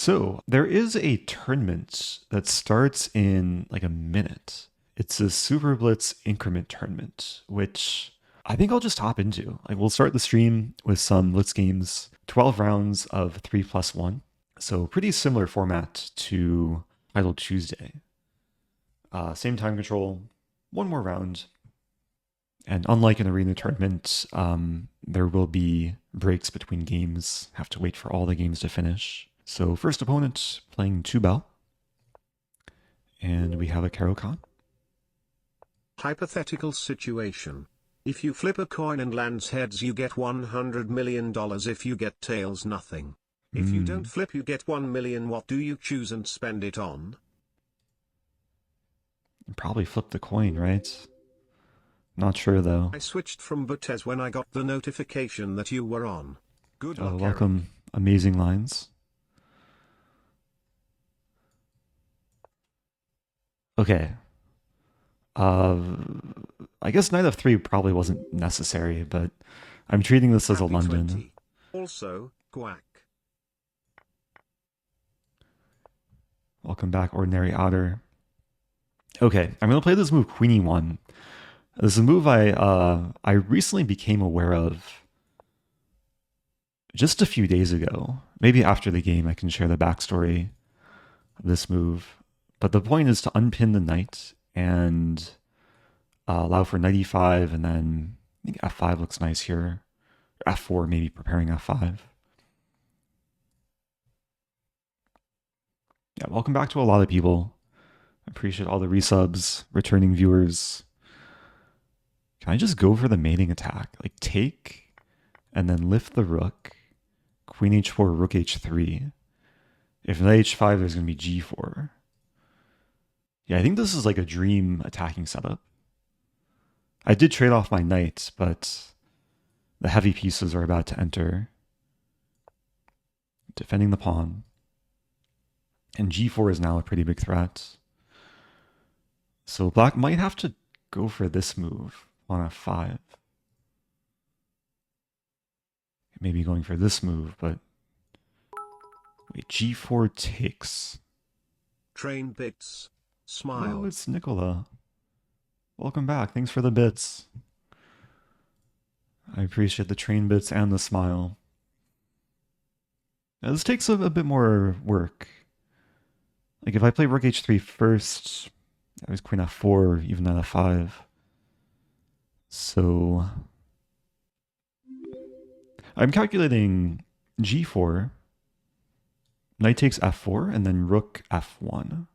So there is a tournament that starts in like a minute. It's a SuperBlitz Increment tournament, which I think I'll just hop into. Like we'll start the stream with some Blitz games, 12 rounds of 3+1. So pretty similar format to Idle Tuesday. Same time control, one more round. And unlike an arena tournament, there will be breaks between games. Have to wait for all the games to finish. So first opponent playing tewbell. And we have a Caro-Kann. Hypothetical situation. If you flip a coin and lands heads, you get $100 million. If you get tails, nothing. If you don't flip, you get 1 million. What do you choose and spend it on? Probably flip the coin, right? Not sure though. I switched from Butes when I got the notification that you were on. Good luck. Welcome, Amazing Lines. Okay. I guess Knight of 3 probably wasn't necessary, but I'm treating this as a London. 20. Also, quack. Welcome back, Ordinary Otter. Okay, I'm going to play this move, Queen E1. This is a move I recently became aware of just a few days ago. Maybe after the game I can share the backstory of this move. But the point is to unpin the knight and allow for knight e5, and then I think f5 looks nice here. F4 maybe preparing f5. Yeah, welcome back to a lot of people. I appreciate all the resubs, returning viewers. Can I just go for the mating attack? Like take, and then lift the rook, queen h4, rook h3. If knight h5, there's going to be g4. Yeah, I think this is like a dream attacking setup. I did trade off my knight, but the heavy pieces are about to enter. Defending the pawn. And g4 is now a pretty big threat. So black might have to go for this move on f5. Maybe going for this move, but wait, g4 takes. Train bits. Smile. Oh, it's Nicola. Welcome back. Thanks for the bits. I appreciate the train bits and the smile. Now, this takes a bit more work. Like if I play rook h3 first, I was queen f4, even knight f5. So I'm calculating g4, knight takes f4, and then rook f1.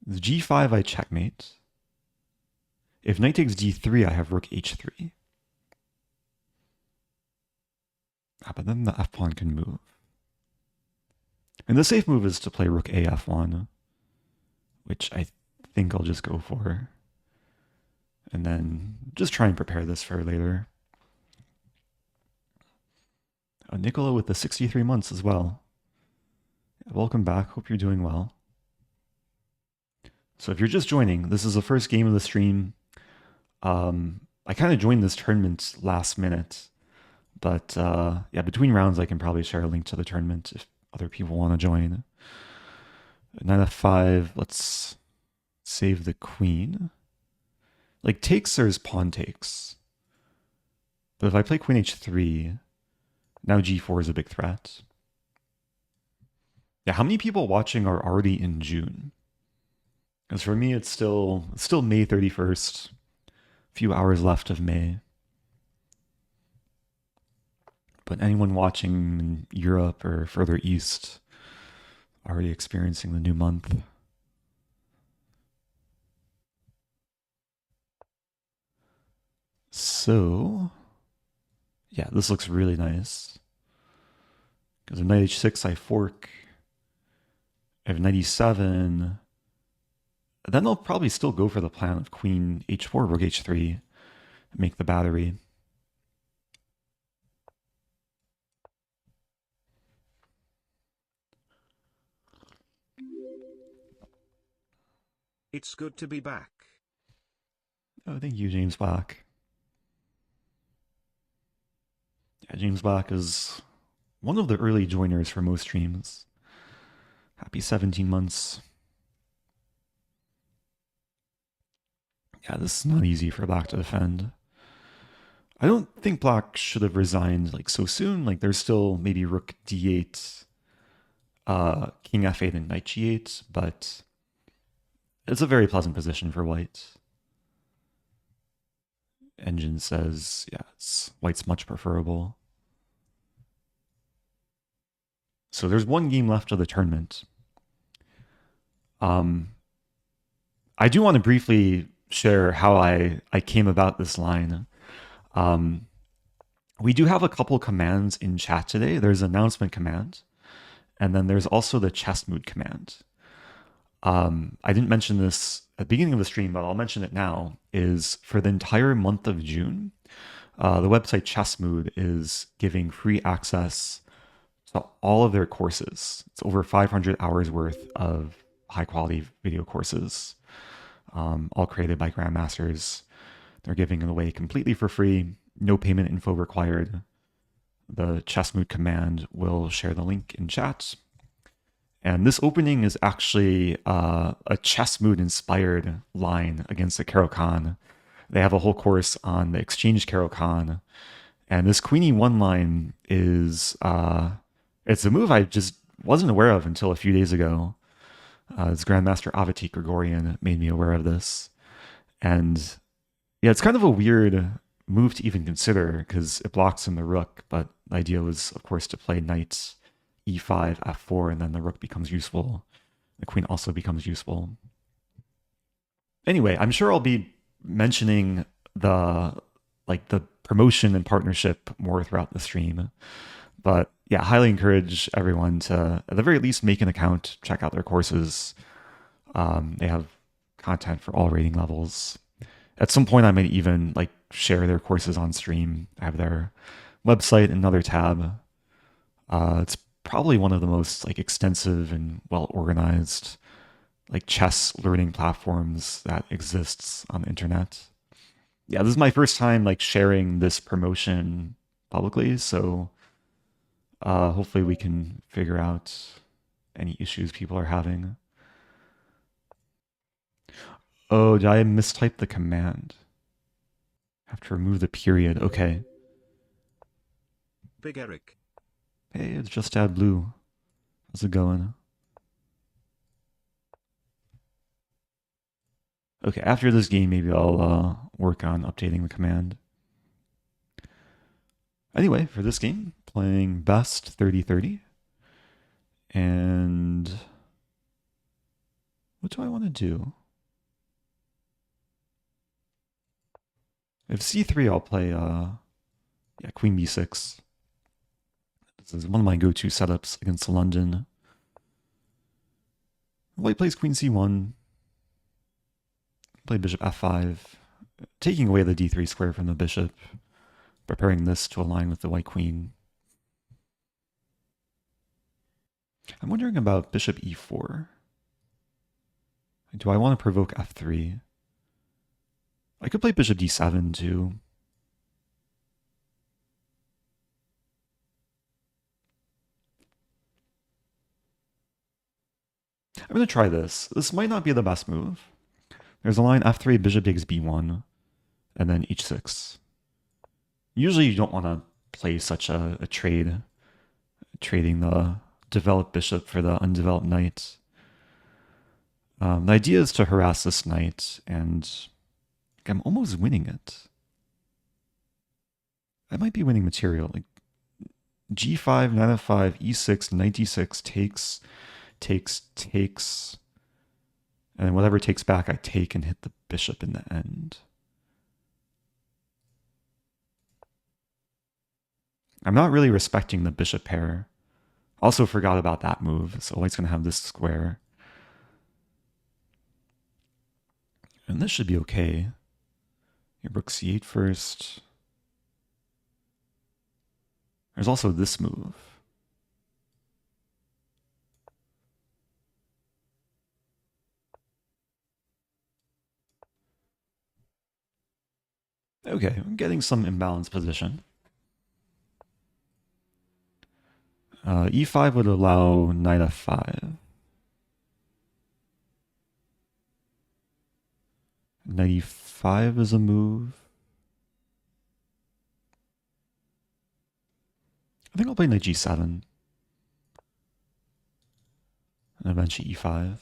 g5 I checkmate. If knight takes d3, I have rook h3. But then the f pawn can move. And the safe move is to play rook a f1, which I think I'll just go for. And then just try and prepare this for later. Nicola with the 63 months as well. Welcome back. Hope you're doing well. So if you're just joining, this is the first game of the stream. I kind of joined this tournament last minute. But yeah, between rounds, I can probably share a link to the tournament if other people want to join. Knight f5, let's save the queen. Like takes, there's pawn takes. But if I play queen h3, now g4 is a big threat. Yeah, how many people watching are already in June? Because for me, it's still May 31st. A few hours left of May. But anyone watching in Europe or further east already experiencing the new month. So, yeah, this looks really nice. Because of knight h6, I fork. I have knight e7. Then I'll probably still go for the plan of queen h4, rook h3, and make the battery. It's good to be back. Oh, thank you, James Black. Yeah, James Black is one of the early joiners for most streams. Happy 17 months. Yeah, this is not easy for black to defend. I don't think black should have resigned like so soon. Like there's still maybe rook d8, king f8 and knight g8, but it's a very pleasant position for white. Engine says, yeah, white's much preferable. So there's one game left of the tournament. I do want to briefly share how I came about this line. We do have a couple commands in chat today. There's an announcement command, and then there's also the chess mood command. I didn't mention this at the beginning of the stream, but I'll mention it now, is for the entire month of June, the website Chess Mood is giving free access to all of their courses. It's over 500 hours worth of high quality video courses, all created by grandmasters. They're giving it away completely for free, no payment info required. The Chess Mood command will share the link in chat. And this opening is actually a Chess Mood inspired line against the Caro-Kann. They have a whole course on the exchange Caro-Kann. And this Queen E1 line is, it's a move I just wasn't aware of until a few days ago. This Grandmaster Avati Gregorian made me aware of this. And yeah, it's kind of a weird move to even consider because it blocks in the rook. But the idea was, of course, to play knight e5, f4, and then the rook becomes useful. The queen also becomes useful. Anyway, I'm sure I'll be mentioning the promotion and partnership more throughout the stream. But yeah, highly encourage everyone to, at the very least, make an account, check out their courses. They have content for all rating levels. At some point, I might even share their courses on stream. I have their website, another tab. It's probably one of the most extensive and well organized chess learning platforms that exists on the internet. Yeah, this is my first time sharing this promotion publicly, so hopefully we can figure out any issues people are having. Oh, did I mistype the command? Have to remove the period. Okay. Big Eric. Hey, it's just Dad Blue. How's it going? Okay, after this game, maybe I'll work on updating the command. Anyway, for this game, playing best 30-30. And what do I want to do? If c3, I'll play queen b6. This is one of my go-to setups against London. White plays queen c1. Play bishop f5, taking away the d3 square from the bishop, preparing this to align with the white queen. I'm wondering about bishop e4. Do I want to provoke f3? I could play bishop d7 too. I'm going to try this. This might not be the best move. There's a line f3, bishop takes b1, and then h6. Usually you don't want to play such a trade, trading the developed bishop for the undeveloped knight. The idea is to harass this knight, and I'm almost winning it. I might be winning material. g5, knight f5, e6, knight d6, takes. And then whatever takes back, I take and hit the bishop in the end. I'm not really respecting the bishop pair. Also forgot about that move, so white's going to have this square. And this should be okay. Rook c8 first. There's also this move. Okay, I'm getting some imbalanced position. E5 would allow knight f5. Knight e5 is a move. I think I'll play knight g7. And eventually e5.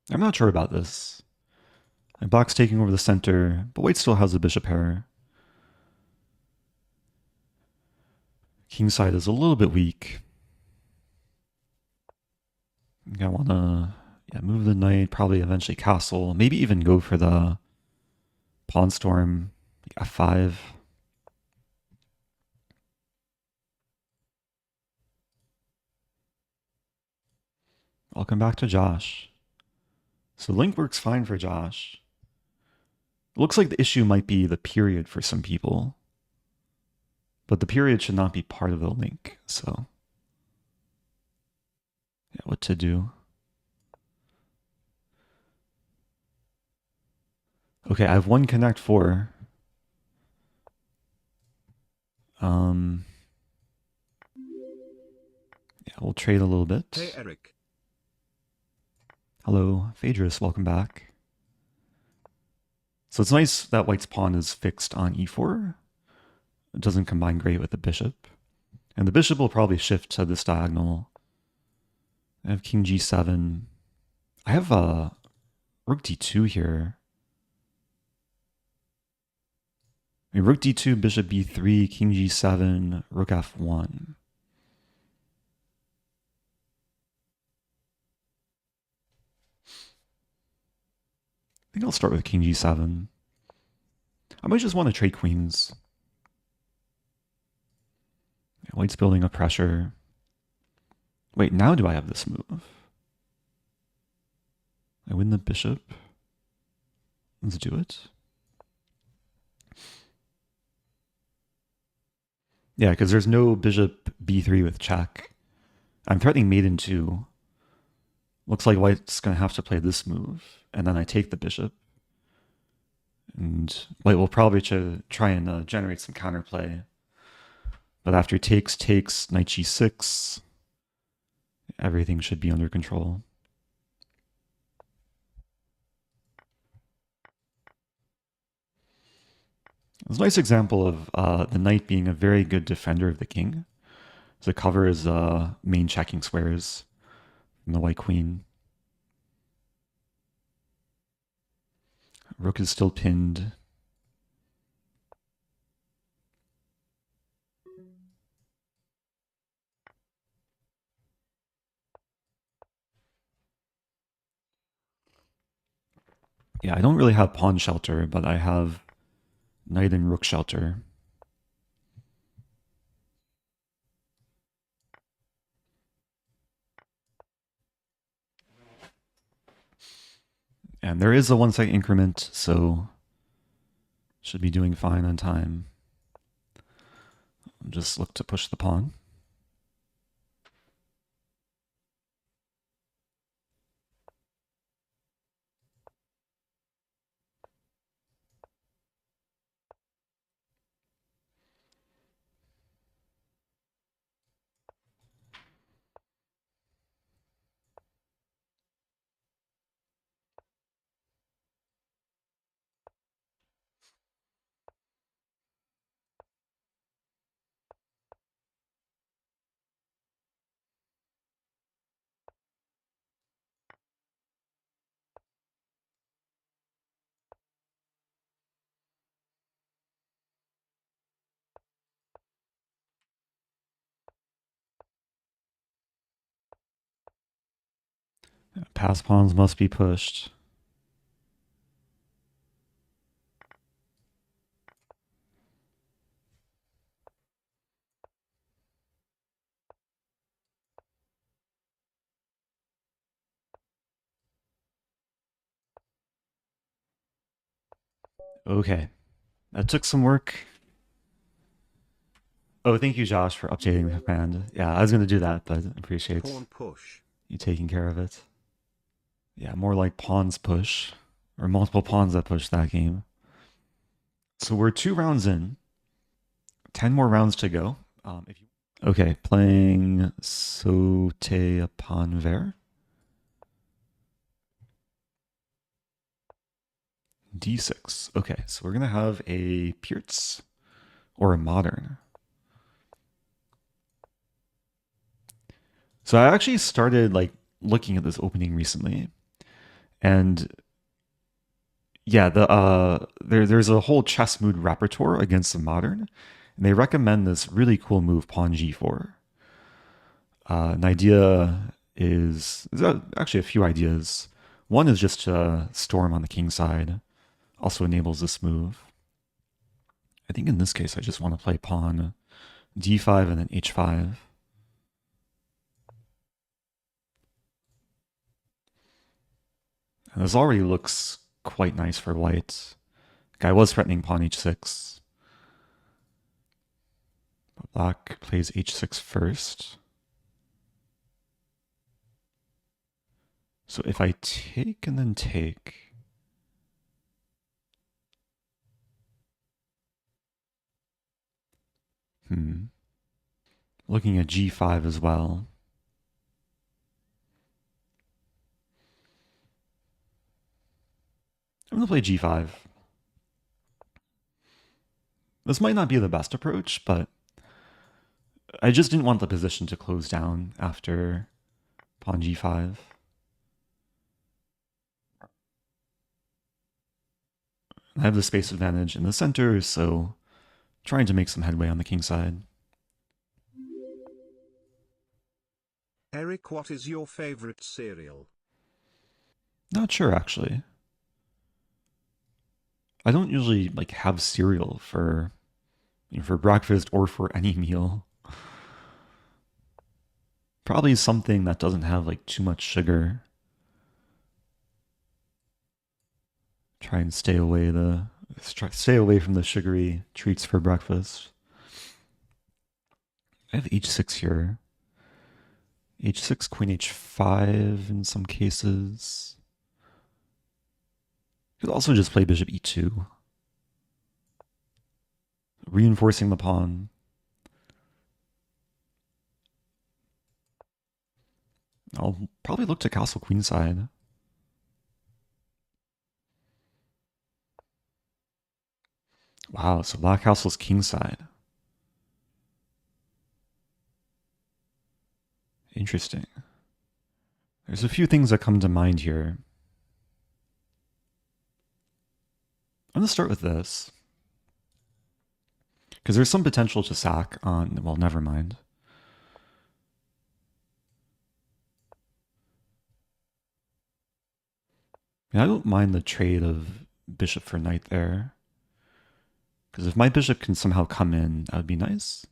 I'm not sure about this. My black's taking over the center, but white still has a bishop pair. Kingside is a little bit weak. I want to move the knight, probably eventually castle, maybe even go for the pawn storm, f5. Welcome back to Josh. So link works fine for Josh. It looks like the issue might be the period for some people. But the period should not be part of the link, so yeah, what to do? Okay, I have one connect 4. Yeah, we'll trade a little bit. Hey, Eric. Hello, Phaedrus, welcome back. So it's nice that white's pawn is fixed on e4. It doesn't combine great with the bishop. And the bishop will probably shift to this diagonal. I have king g7. I have rook d2 here. I mean, rook d2, bishop b3, king g7, rook f1. I think I'll start with king g7. I might just want to trade queens. Yeah, white's building up pressure. Wait, now do I have this move? I win the bishop. Let's do it. Yeah, because there's no bishop b3 with check. I'm threatening mate in 2. Looks like white's going to have to play this move. And then I take the bishop. And white will probably try and generate some counterplay. But after he takes knight g6, everything should be under control. It's a nice example of the knight being a very good defender of the king. So cover his main checking squares from the white queen. Rook is still pinned. Yeah, I don't really have pawn shelter, but I have knight and rook shelter. And there is a 1-second increment, so should be doing fine on time. Just look to push the pawn. Pass pawns must be pushed. Okay, that took some work. Oh, thank you, Josh, for updating the command. Yeah, I was going to do that, but I appreciate Pawn push. you taking care of it. Yeah, more like pawns push, or multiple pawns that push that game. So we're 2 rounds in, 10 more rounds to go. If you Okay, playing Sauté upon Ver. D6. Okay, so we're going to have a Pirc or a modern. So I actually started like looking at this opening recently, and yeah, there's a whole chess mood repertoire against the modern, and they recommend this really cool move pawn g4. An idea is there's actually a few ideas. One is just to storm on the king side. Also enables this move. I think in this case I just want to play pawn d5 and then h5. And this already looks quite nice for white. Guy was threatening pawn h6. But black plays h6 first. So if I take and then take, looking at g5 as well. I'm going to play g5. This might not be the best approach, but I just didn't want the position to close down after pawn g5. I have the space advantage in the center, so trying to make some headway on the king side. Eric, what is your favorite cereal? Not sure, actually. I don't usually like have cereal for breakfast or for any meal. Probably something that doesn't have like too much sugar. Try and stay away from the sugary treats for breakfast. I have h6 here. h6, queen h5 in some cases. Could also just play bishop e2. Reinforcing the pawn. I'll probably look to castle queenside. Wow, so black castle's kingside. Interesting. There's a few things that come to mind here. I'm going to start with this, because there's some potential to sack on, well, never mind. I don't mind the trade of bishop for knight there, because if my bishop can somehow come in, that would be nice.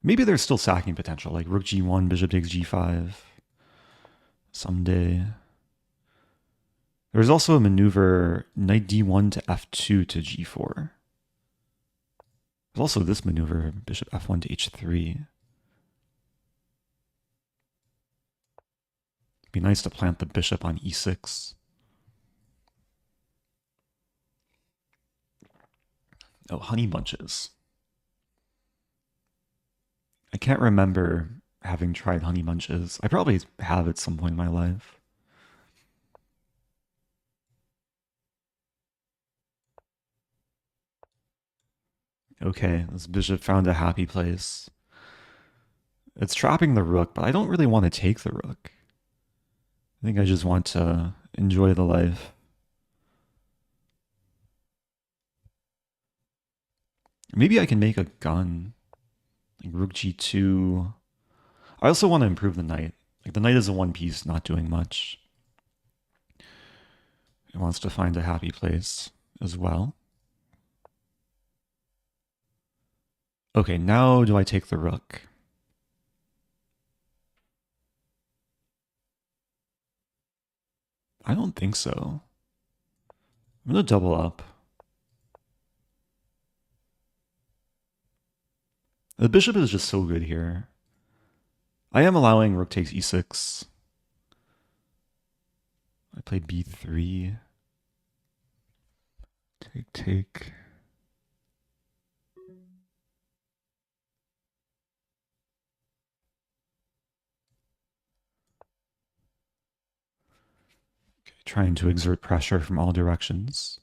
Maybe there's still sacking potential, like rook g1, bishop takes g5 someday. There's also a maneuver knight d1 to f2 to g4. There's also this maneuver, bishop f1 to h3. It'd be nice to plant the bishop on e6. Oh, honey bunches. I can't remember having tried honey bunches. I probably have at some point in my life. Okay, this bishop found a happy place. It's trapping the rook, but I don't really want to take the rook. I think I just want to enjoy the life. Maybe I can make a gun. Like rook g2. I also want to improve the knight. Like the knight is a one piece, not doing much. It wants to find a happy place as well. Okay, now do I take the rook? I don't think so. I'm going to double up. The bishop is just so good here. I am allowing rook takes e6. I play b3. Take. Okay, trying to exert pressure from all directions.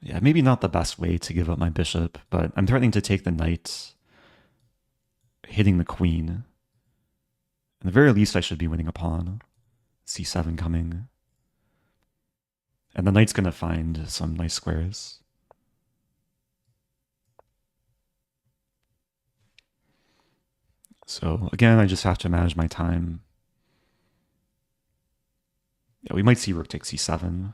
Yeah, maybe not the best way to give up my bishop, but I'm threatening to take the knight, hitting the queen. At the very least, I should be winning a pawn. c7 coming. And the knight's going to find some nice squares. So again, I just have to manage my time. Yeah, we might see rook takes c7.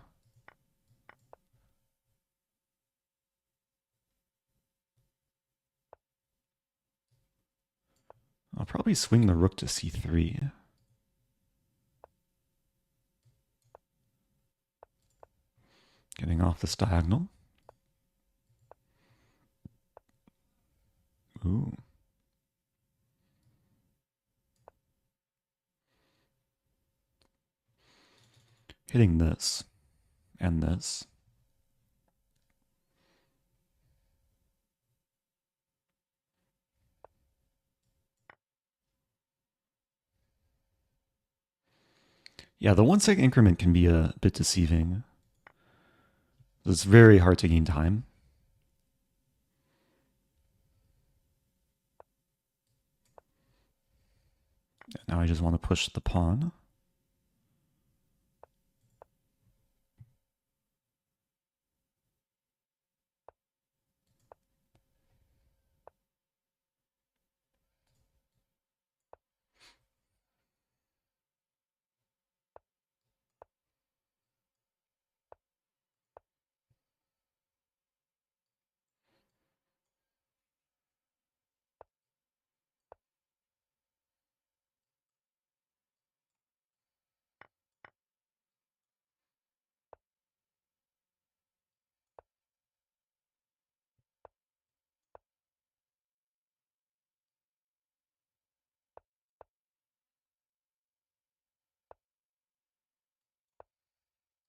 I'll probably swing the rook to c3. Getting off this diagonal. Ooh. Hitting this and this. Yeah, the 1 second increment can be a bit deceiving. It's very hard to gain time. Now I just want to push the pawn.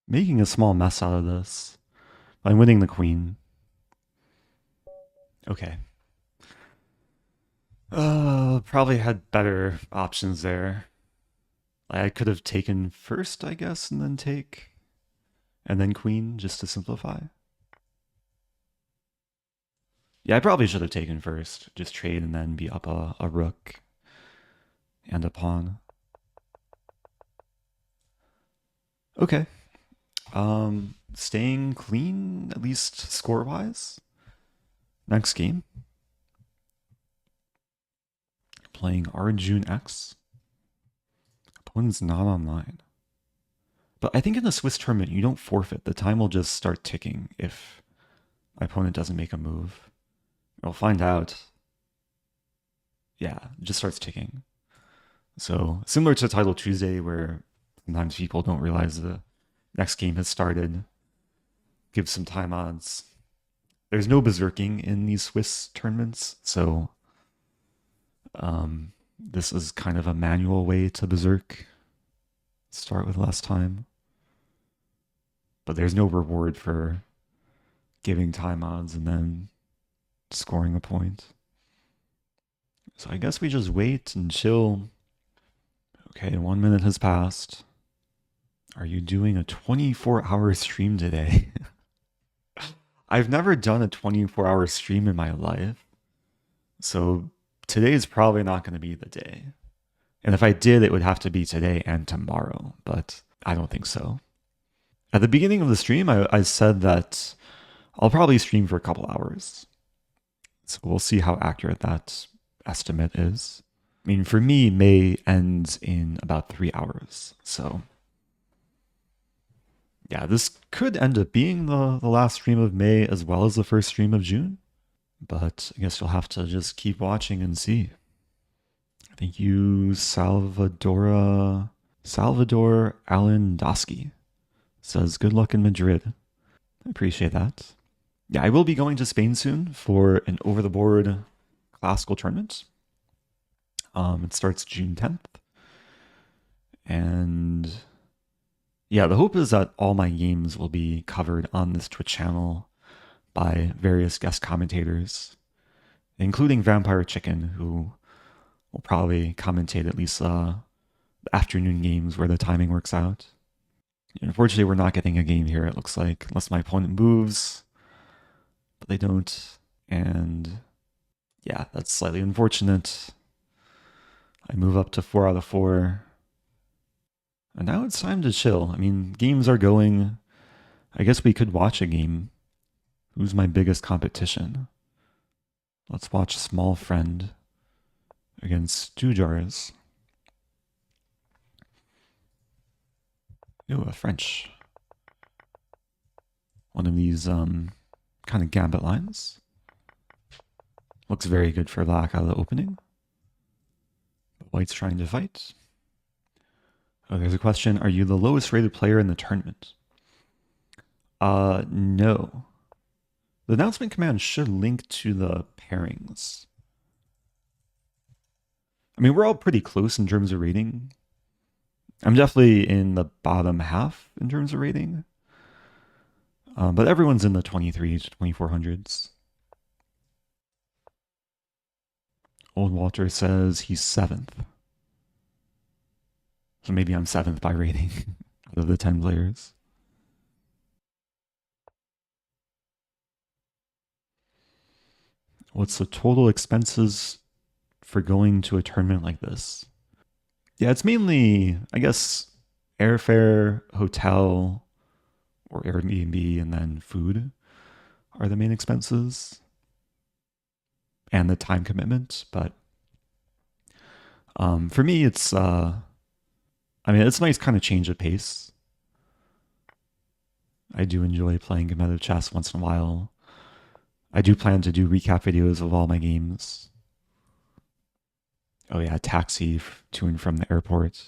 Making a small mess out of this. I'm winning the queen. Okay. Probably had better options there. I could have taken first, I guess, and then take. And then queen, just to simplify. Yeah, I probably should have taken first. Just trade and then be up a rook and a pawn. Okay. Staying clean, at least score-wise. Next game. Playing Arjun X. Opponent's not online. But I think in the Swiss tournament, you don't forfeit. The time will just start ticking if my opponent doesn't make a move. We'll find out. Yeah, it just starts ticking. So similar to Title Tuesday, where sometimes people don't realize the next game has started. Give some time odds. There's no berserking in these Swiss tournaments, so this is kind of a manual way to berserk. Start with less time. But there's no reward for giving time odds and then scoring a point. So I guess we just wait and chill. Okay, 1 minute has passed. Are you doing a 24-hour stream today? I've never done a 24-hour stream in my life. So today is probably not going to be the day. And if I did, it would have to be today and tomorrow, but I don't think so. At the beginning of the stream, I said that I'll probably stream for a couple hours. So we'll see how accurate that estimate is. I mean, for me, May ends in about 3 hours. So yeah, this could end up being the last stream of May as well as the first stream of June. But I guess you'll have to just keep watching and see. Thank you, Salvador Alandowski. Says good luck in Madrid. I appreciate that. Yeah, I will be going to Spain soon for an over-the-board classical tournament. It starts June 10th. And yeah, the hope is that all my games will be covered on this Twitch channel by various guest commentators, including Vampire Chicken, who will probably commentate at least the afternoon games where the timing works out. Unfortunately, we're not getting a game here, it looks like, unless my opponent moves, but they don't. And yeah, that's slightly unfortunate. I move up to 4 out of 4. And now it's time to chill. I mean, games are going. I guess we could watch a game. Who's my biggest competition? Let's watch Small Friend against Stujars. Ooh, a French. One of these kind of gambit lines. Looks very good for black out of the opening. But white's trying to fight. Oh, there's a question. Are you the lowest rated player in the tournament? No. The announcement command should link to the pairings. I mean, we're all pretty close in terms of rating. I'm definitely in the bottom half in terms of rating. But everyone's in the 23 to 2400s. Old Walter says he's 7th. So maybe I'm 7th by rating out of the 10 players. What's the total expenses for going to a tournament like this? Yeah, it's mainly, I guess, airfare, hotel, or Airbnb, and then food are the main expenses. And the time commitment. But for me, it's, I mean, it's a nice kind of change of pace. I do enjoy playing competitive chess once in a while. I do plan to do recap videos of all my games. Oh yeah, taxi to and from the airport.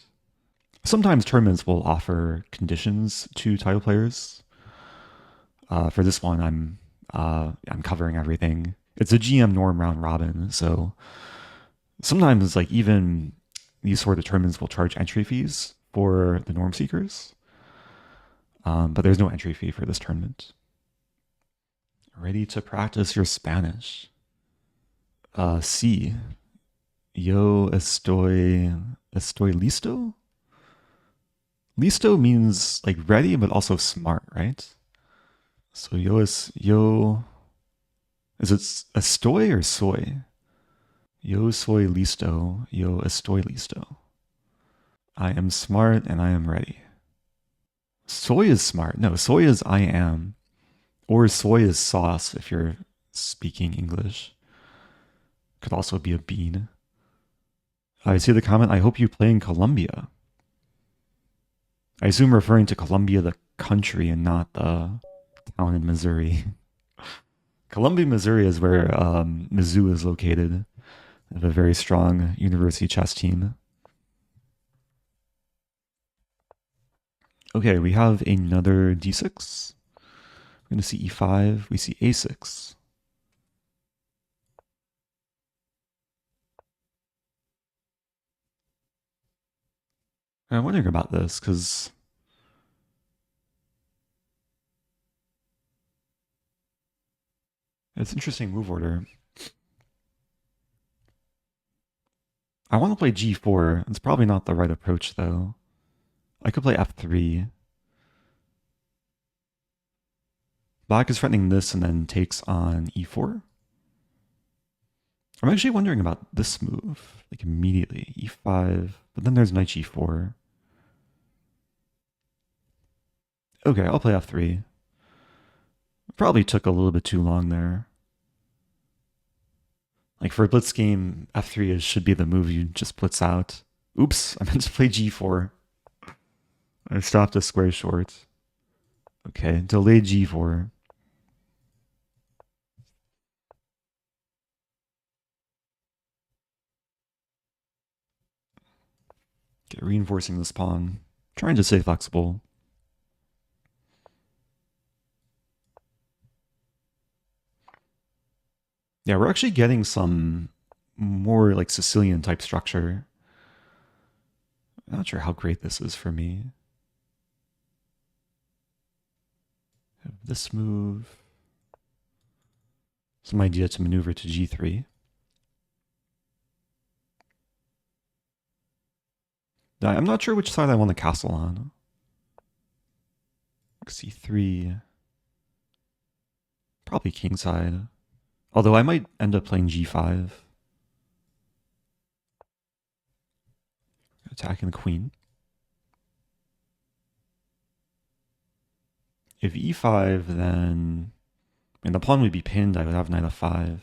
Sometimes tournaments will offer conditions to title players. For this one, I'm covering everything. It's a GM norm round robin, so sometimes like even these sort of tournaments will charge entry fees for the norm seekers. But there's no entry fee for this tournament. Ready to practice your Spanish? Sí. Yo estoy listo? Listo means like ready, but also smart, right? So is it estoy or soy? Yo soy listo. Yo estoy listo. I am smart and I am ready. Soy is smart. No, soy is I am. Or soy is sauce if you're speaking English. Could also be a bean. I see the comment, I hope you play in Colombia. I assume referring to Columbia, the country, and not the town in Missouri. Columbia, Missouri is where Mizzou is located. They have a very strong university chess team. Okay, we have another d6. We're going to see e5. We see a6. I'm wondering about this because it's an interesting move order. I want to play g4. It's probably not the right approach, though. I could play f3. Black is threatening this and then takes on e4. I'm actually wondering about this move, like immediately. e5, but then there's knight g4. Okay, I'll play f3. Probably took a little bit too long there. Like for a blitz game, f3 should be the move you just blitz out. Oops, I meant to play g4. I stopped a square short. Okay, delay g4. Okay, reinforcing this pawn. Trying to stay flexible. Yeah, we're actually getting some more like Sicilian type structure. I'm not sure how great this is for me. Have this move. Some idea to maneuver to g3. I'm not sure which side I want the castle on. c3. Probably kingside. Although I might end up playing g5. Attacking the queen. If e5, then... I mean, the pawn would be pinned. I would have knight f5.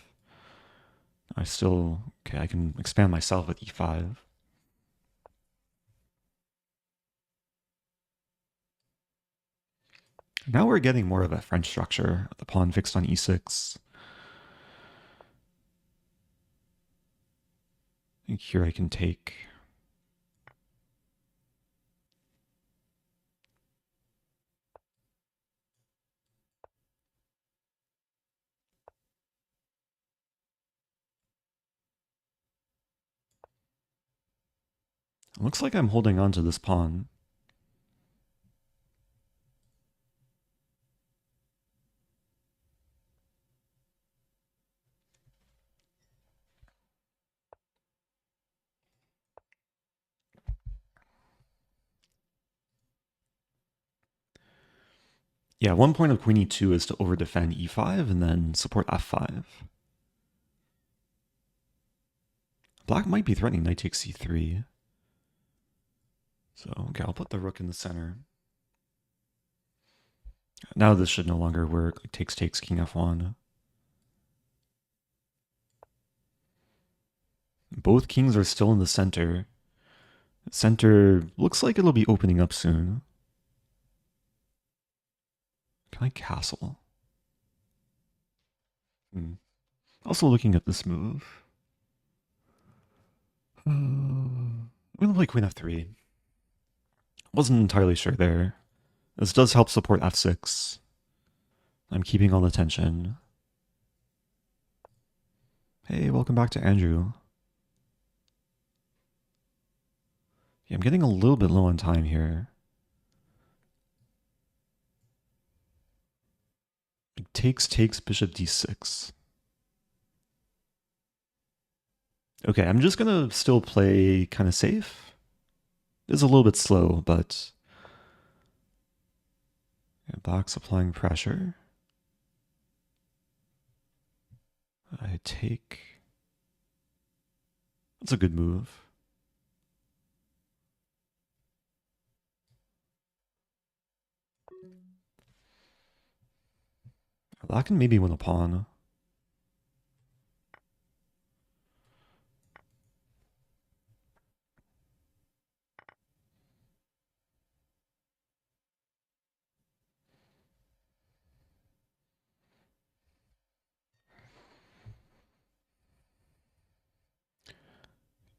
I still... Okay, I can expand myself with e5. Now we're getting more of a French structure. The pawn fixed on e6. I think here I can take... It looks like I'm holding on to this pawn. Yeah, one point of queen e2 is to overdefend e5 and then support f5. Black might be threatening knight takes c3. So, okay, I'll put the rook in the center. Now this should no longer work. Like, takes, king f1. Both kings are still in the center. Center looks like it'll be opening up soon. Can I castle? Also looking at this move. I'm going to play queen f3. Wasn't entirely sure there. This does help support f6. I'm keeping all the tension. Hey, welcome back to Andrew. Yeah, I'm getting a little bit low on time here. It takes, bishop d6. Okay, I'm just going to still play kind of safe. It's a little bit slow, but... Yeah, Black's applying pressure. I take... That's a good move. Black can maybe win a pawn.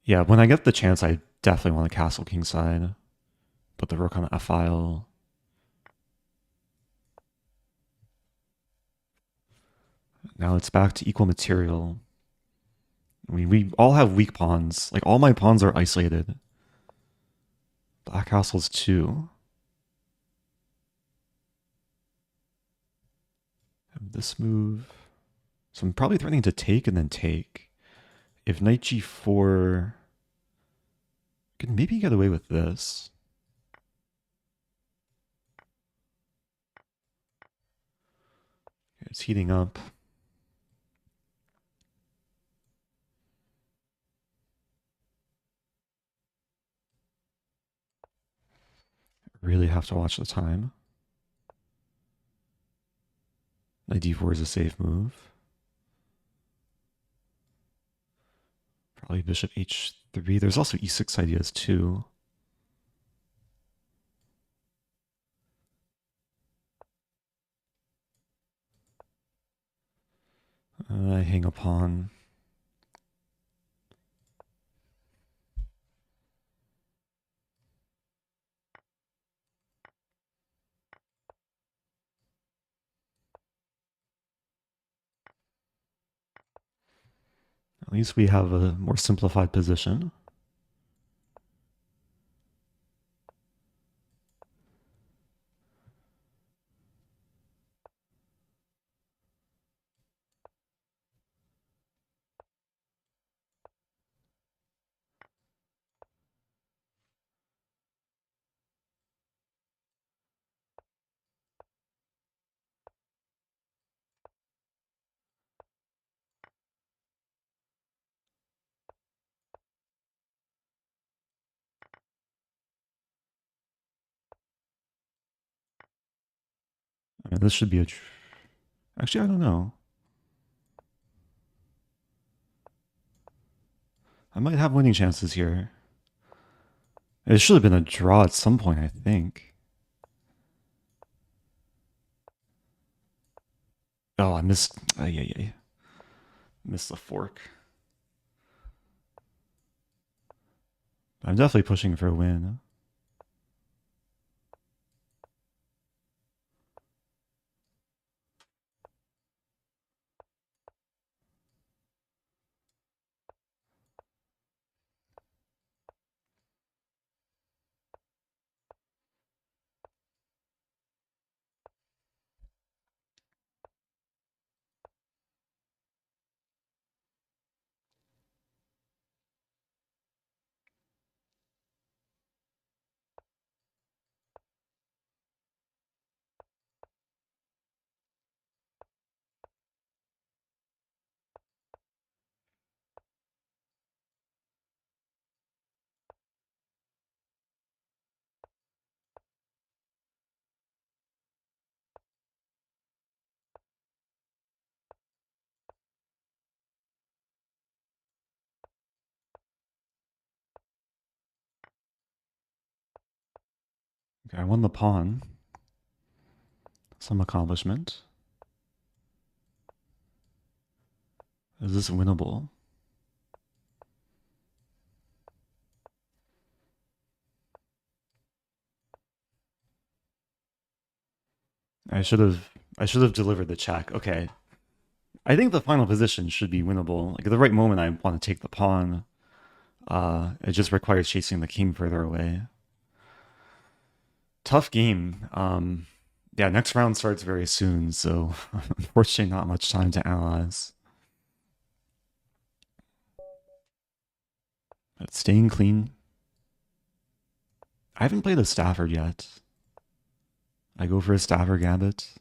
Yeah, when I get the chance, I definitely want to castle kingside. Put the rook on the f-file. Now it's back to equal material. I mean, we all have weak pawns. Like, all my pawns are isolated. Black castles too. Have this move. So I'm probably threatening to take and then take. If knight g4... I can maybe get away with this. It's heating up. Really have to watch the time. Knight d4 is a safe move. Probably bishop h3. There's also e6 ideas too. I hang a pawn. At least we have a more simplified position. I mean, this should be a... Actually, I don't know. I might have winning chances here. It should have been a draw at some point, I think. Oh, I missed... yeah. Missed the fork. I'm definitely pushing for a win. Okay, I won the pawn. Some accomplishment. Is this winnable? I should have delivered the check. Okay. I think the final position should be winnable. Like at the right moment I want to take the pawn. It just requires chasing the king further away. Tough game. Yeah, next round starts very soon, so unfortunately not much time to analyze. But staying clean. I haven't played a Stafford yet. I go for a Stafford Gambit.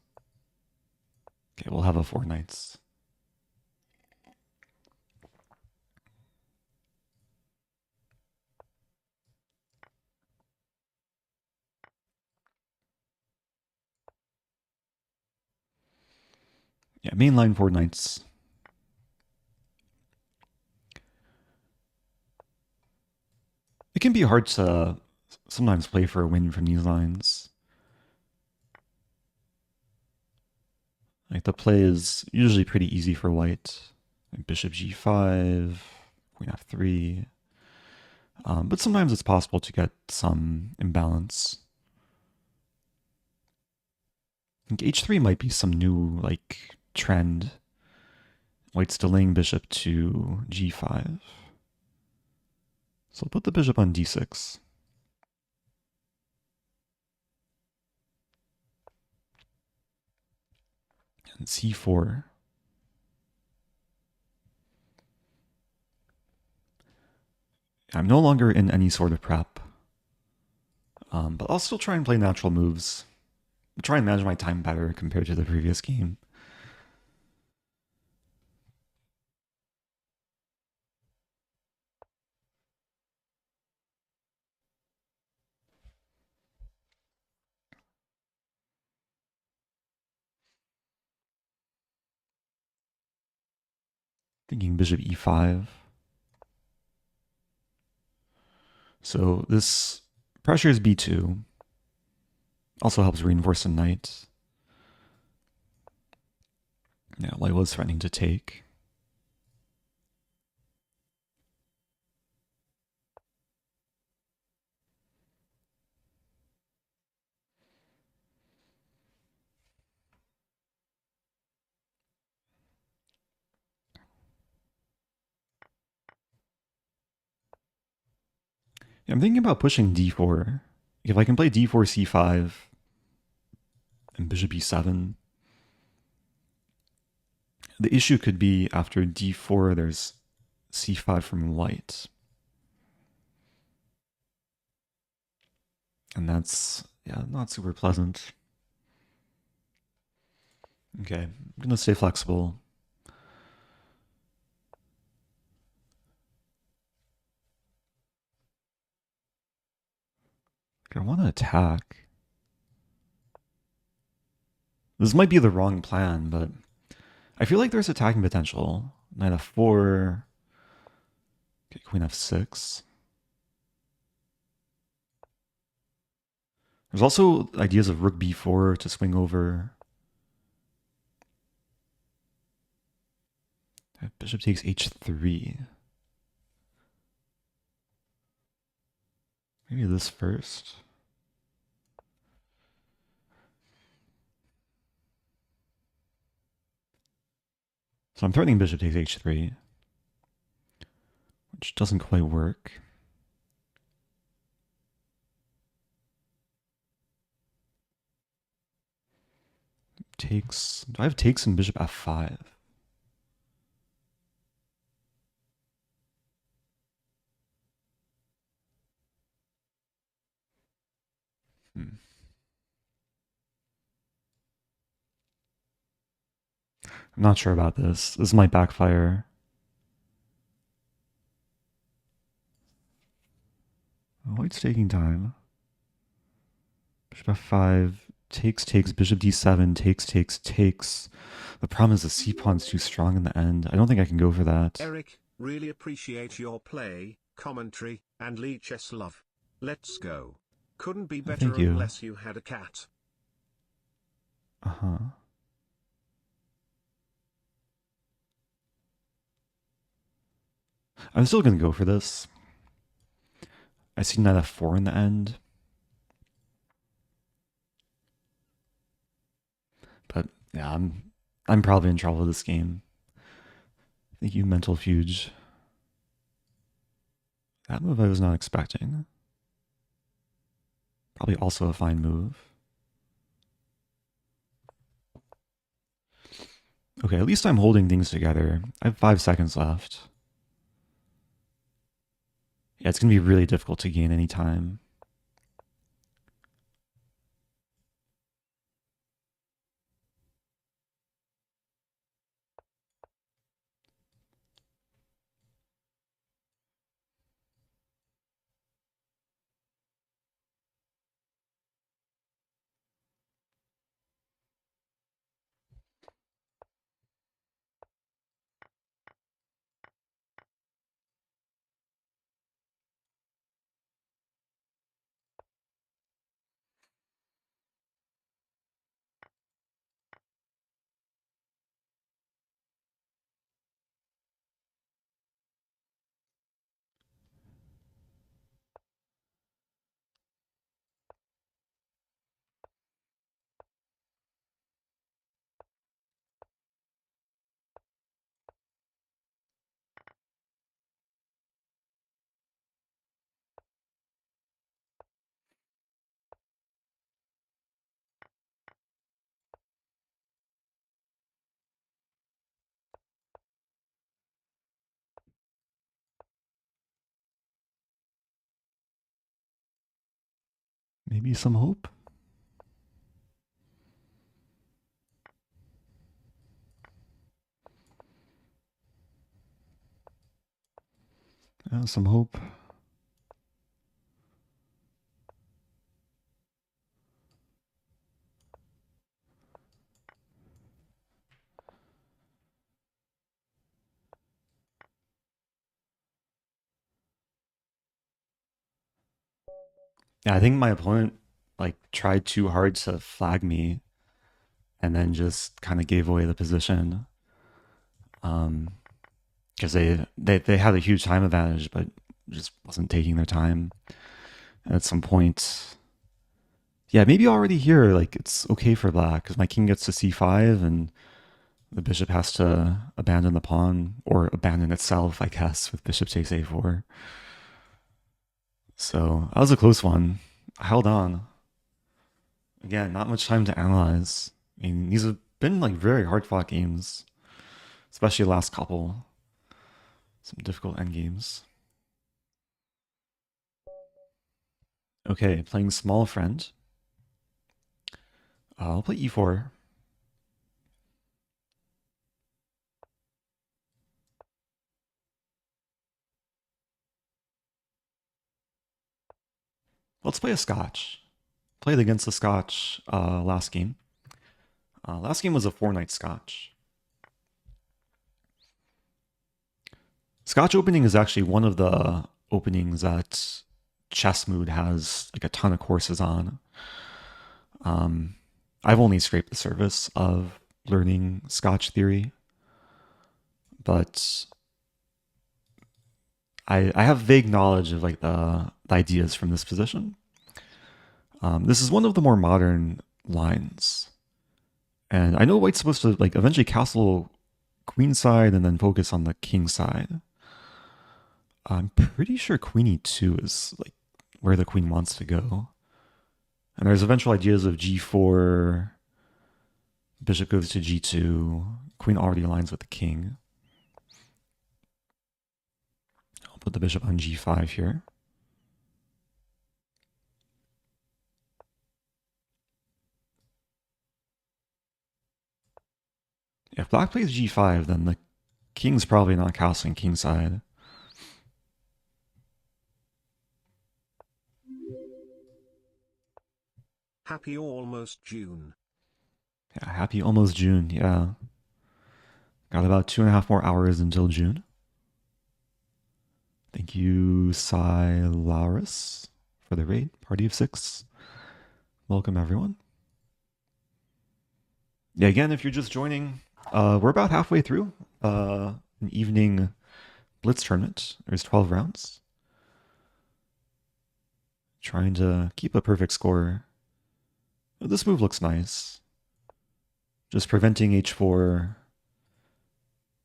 Okay, we'll have a 4 knights. Yeah, mainline 4 knights. It can be hard to sometimes play for a win from these lines. Like the play is usually pretty easy for white. Like bishop g5, queen f3. But sometimes it's possible to get some imbalance. I think h3 might be some new like trend. White's delaying bishop to g5. So I'll put the bishop on d6. And c4. I'm no longer in any sort of prep. But I'll still try and play natural moves. Try and manage my time better compared to the previous game. Thinking bishop e5. So this pressures b2. Also helps reinforce the knight. Yeah, white was threatening to take. I'm thinking about pushing d4. If I can play d4, c5, and bishop e7. The issue could be after d4, there's c5 from white. And that's, yeah, not super pleasant. Okay, I'm going to stay flexible. I want to attack. This might be the wrong plan, but I feel like there's attacking potential. Knight f4. Okay, queen f6. There's also ideas of rook b4 to swing over. Bishop takes h3. Maybe this first. So I'm threatening bishop takes h3, which doesn't quite work. Takes. Do I have takes in bishop f5? I'm not sure about this. This might backfire. White's taking time. Bishop f5, takes, bishop d7, takes. The problem is the c-pawn's too strong in the end. I don't think I can go for that. Eric, really appreciate your play, commentary, and LiChess love. Let's go. Couldn't be better unless you had a cat. Uh-huh. I'm still going to go for this. I see knight f4 in the end. But yeah, I'm probably in trouble with this game. Thank you, Mental Fuge. That move I was not expecting. Probably also a fine move. Okay, at least I'm holding things together. I have 5 seconds left. Yeah, it's going to be really difficult to gain any time. Maybe some hope? Yeah, some hope. Yeah, I think my opponent like tried too hard to flag me and then just kind of gave away the position. Because they had a huge time advantage, but just wasn't taking their time. And at some point, yeah, maybe already here, like it's okay for black because my king gets to c5 and the bishop has to abandon the pawn or abandon itself, I guess, with bishop takes a4. So that was a close one. I held on. Again, not much time to analyze. I mean, these have been like very hard fought games, especially the last couple. Some difficult end games. Okay, playing small friend. I'll play e4. Let's play a Scotch. Played against the Scotch last game. Last game was a 4-night Scotch. Scotch opening is actually one of the openings that Chess Mood has like a ton of courses on. I've only scraped the surface of learning Scotch theory, but I have vague knowledge of like the ideas from this position. This is one of the more modern lines, and I know White's supposed to like eventually castle queen side and then focus on the king side. I'm pretty sure queen e2 is like where the queen wants to go. And there's eventual ideas of g4, bishop goes to g2, queen already aligns with the king. I'll put the bishop on g5 here. If black plays g5, then the king's probably not castling kingside. Happy almost June. Yeah, happy almost June, yeah. Got about 2.5 more hours until June. Thank you, Silaris, for the raid. Party of 6. Welcome, everyone. Yeah, again, if you're just joining, we're about halfway through an evening Blitz tournament. There's 12 rounds. Trying to keep a perfect score. This move looks nice. Just preventing h4.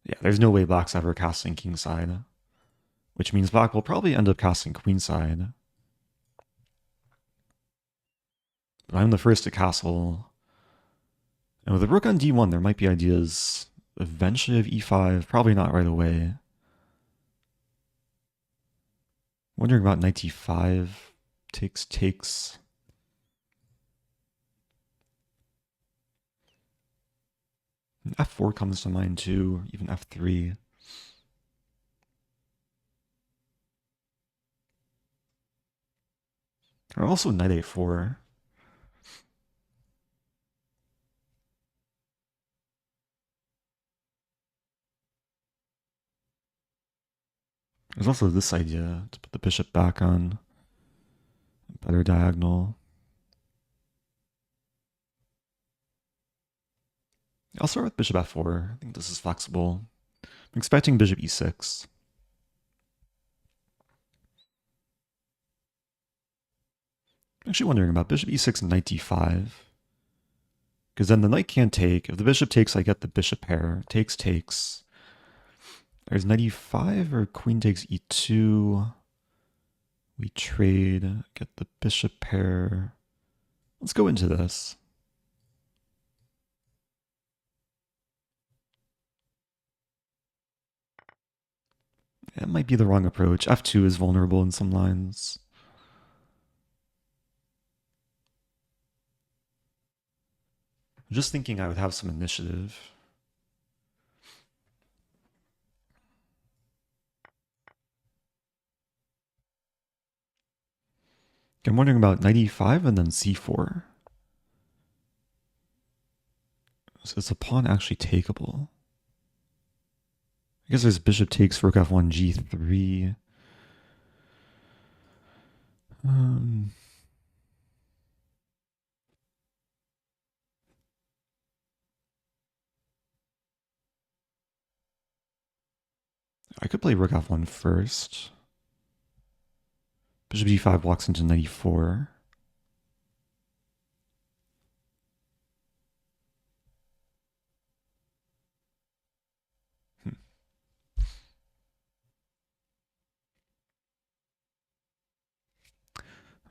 Yeah, there's no way black's ever casting kingside, which means black will probably end up casting queenside. But I'm the first to castle. And with the rook on d1, there might be ideas eventually of e5, probably not right away. Wondering about knight d5, takes. F4 comes to mind too, even f3. Or also knight a4. There's also this idea to put the bishop back on a better diagonal. I'll start with bishop f4. I think this is flexible. I'm expecting bishop e6. I'm actually wondering about bishop e6 and knight d5. Because then the knight can't take. If the bishop takes, I get the bishop pair. Takes. There's knight e5 or queen takes e2. We trade, get the bishop pair. Let's go into this. It might be the wrong approach. f2 is vulnerable in some lines. I'm just thinking I would have some initiative. I'm wondering about knight e5 and then c4. So is the pawn actually takeable? I guess there's bishop takes, rook f1, g3. I could play rook f1 first. Bishop d5 walks into knight e4.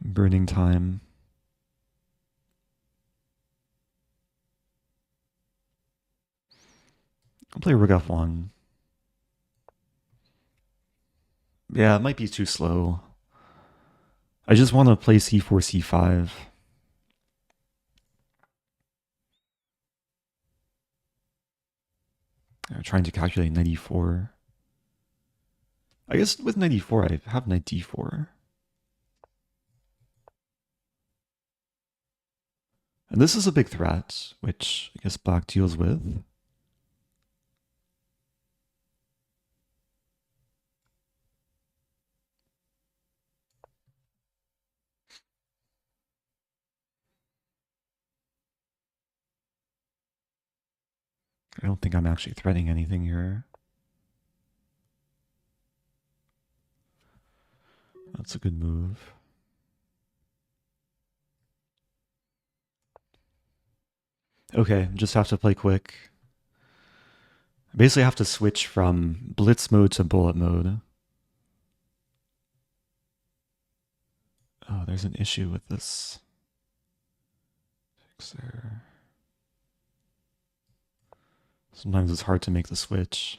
Burning time. I'll play rook f1. Yeah, it might be too slow. I just want to play c4, c5. I'm trying to calculate knight e4. I guess with knight e4, I have knight d4. And this is a big threat, which I guess black deals with. I don't think I'm actually threatening anything here. That's a good move. Okay, just have to play quick. I basically have to switch from blitz mode to bullet mode. Oh, there's an issue with this. Fix there. Sometimes it's hard to make the switch.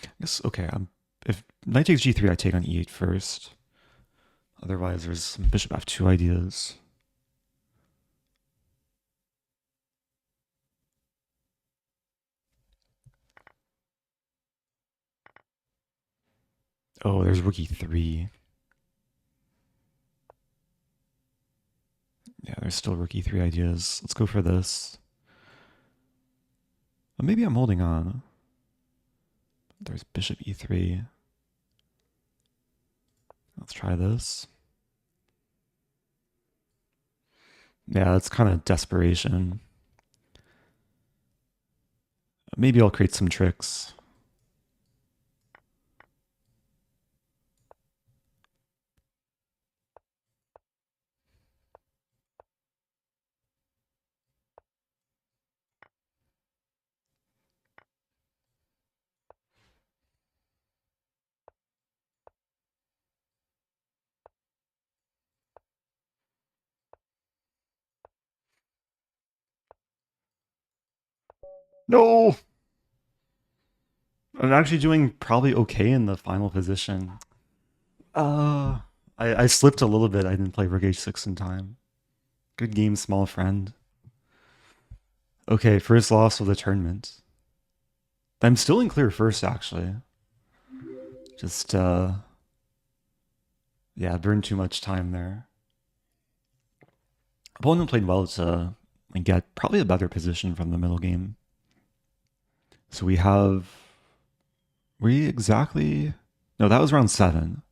I guess, okay, if knight takes g3, I take on e8 first. Otherwise, there's some bishop f2 ideas. Oh, there's rook e3. Yeah, there's still rook e3 ideas. Let's go for this. But maybe I'm holding on. There's bishop e3. Let's try this. Yeah, it's kind of desperation. Maybe I'll create some tricks. No! I'm actually doing probably okay in the final position. I slipped a little bit. I didn't play rook h6 in time. Good game, small friend. Okay, first loss of the tournament. I'm still in clear first, actually. Just, yeah, burned too much time there. Opponent played well to get probably a better position from the middle game. So we exactly, no, that was round 7.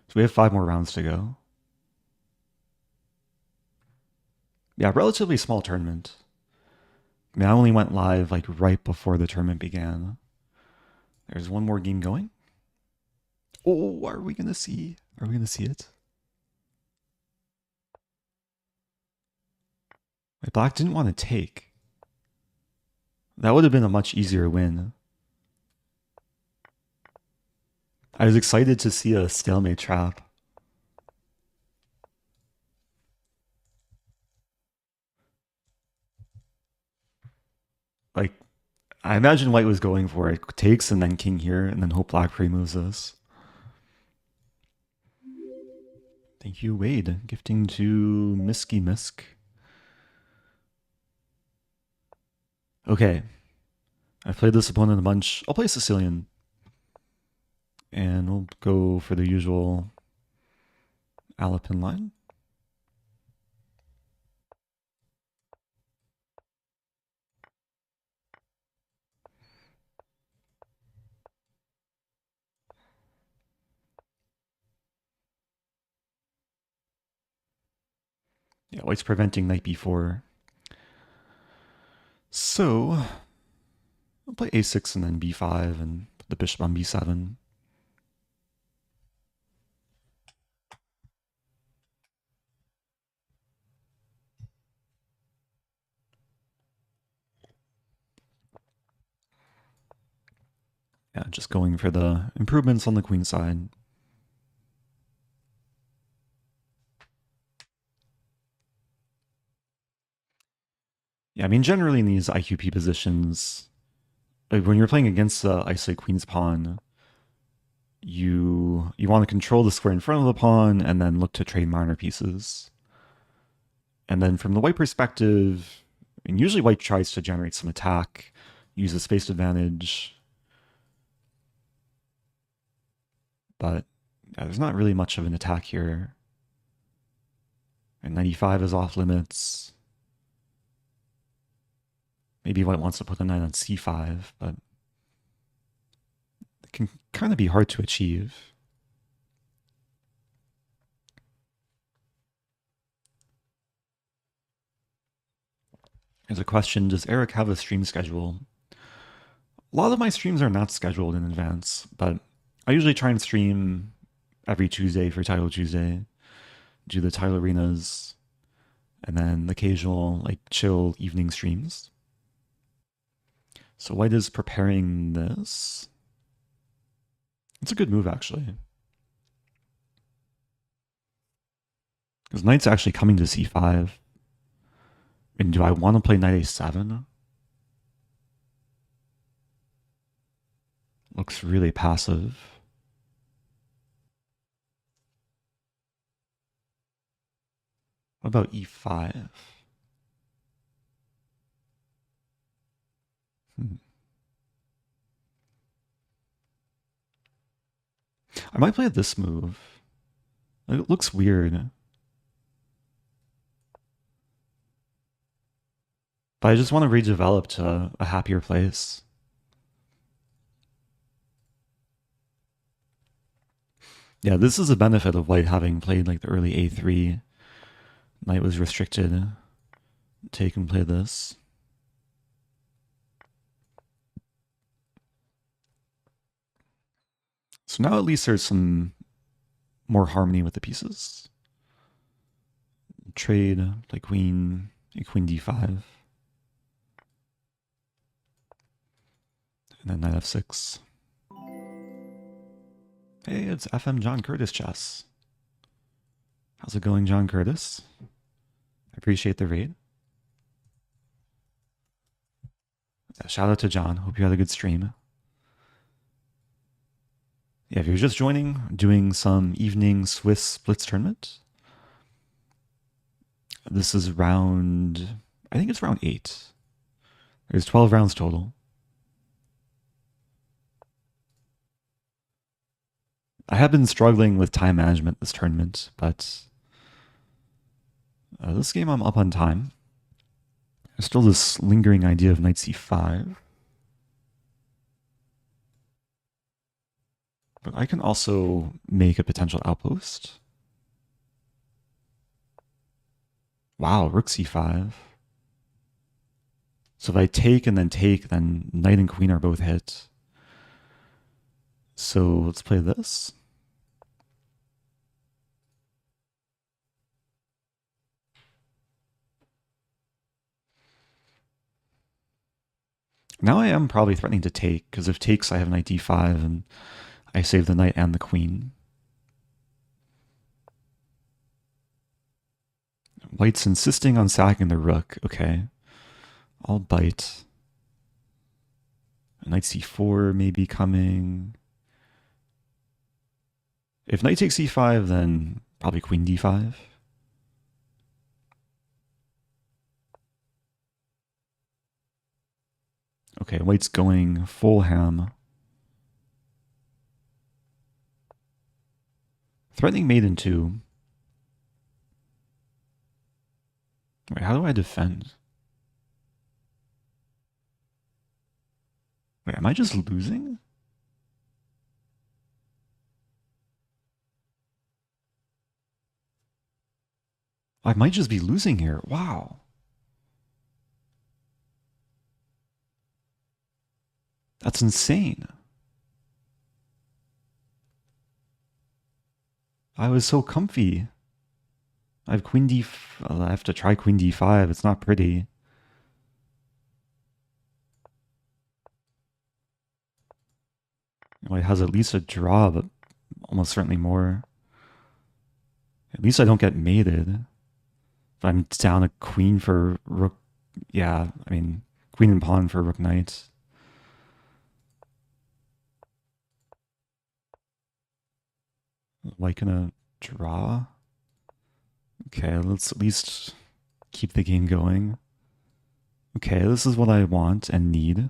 So we have 5 more rounds to go. Yeah, relatively small tournament. I mean, I only went live like right before the tournament began. There's one more game going. Oh, are we gonna see? Are we gonna see it? My black didn't want to take. That would have been a much easier win. I was excited to see a stalemate trap. Like, I imagine white was going for it. Takes and then king here, and then hope black pre-moves this. Thank you, Wade. Gifting to Misky Misk. Okay. I've played this opponent a bunch. I'll play Sicilian. And we'll go for the usual Alapin line. Yeah, white's preventing knight b4. So, I'll play a6 and then b5 and put the bishop on b7. Yeah, just going for the improvements on the queen side. Yeah, I mean, generally in these IQP positions, like when you're playing against the isolate queen's pawn, you want to control the square in front of the pawn and then look to trade minor pieces. And then from the white perspective, and usually white tries to generate some attack, use a space advantage. But yeah, there's not really much of an attack here. And 95 is off limits. Maybe white wants to put the knight on c5, but it can kind of be hard to achieve. There's a question, does Eric have a stream schedule? A lot of my streams are not scheduled in advance, but I usually try and stream every Tuesday for Title Tuesday, do the Title Arenas, and then occasional like chill evening streams. So white is preparing this. It's a good move, actually. Because knight's actually coming to c5. And do I want to play knight a7? Looks really passive. What about e5? I might play this move. It looks weird. But I just want to redevelop to a happier place. Yeah, this is a benefit of white having played like the early a3. Knight was restricted. Take and play this. So now at least there's some more harmony with the pieces. Trade like queen d5. And then knight f6. Hey, it's FM John Curtis chess. How's it going, John Curtis? I appreciate the raid. Yeah, shout out to John. Hope you had a good stream. Yeah, if you're just joining, doing some evening Swiss Blitz tournament. This is round, I think it's round 8. There's 12 rounds total. I have been struggling with time management this tournament, but this game I'm up on time. There's still this lingering idea of knight c5. But I can also make a potential outpost. Wow, rook c5. So if I take and then take, then knight and queen are both hit. So let's play this. Now I am probably threatening to take, because if takes I have knight d5 and I save the knight and the queen. White's insisting on sacking the rook. Okay, I'll bite. Knight c4 may be coming. If knight takes e5, then probably queen d5. Okay, white's going full ham. Threatening mate in 2. Wait, how do I defend? Wait, am I just losing? I might just be losing here. Wow. That's insane. I was so comfy. I have queen d. I have to try queen d5. It's not pretty. Well, it has at least a draw, but almost certainly more. At least I don't get mated. If I'm down a queen for rook Yeah, I mean, queen and pawn for rook knight. Like gonna draw. Okay, let's at least keep the game going. Okay, this is what I want and need.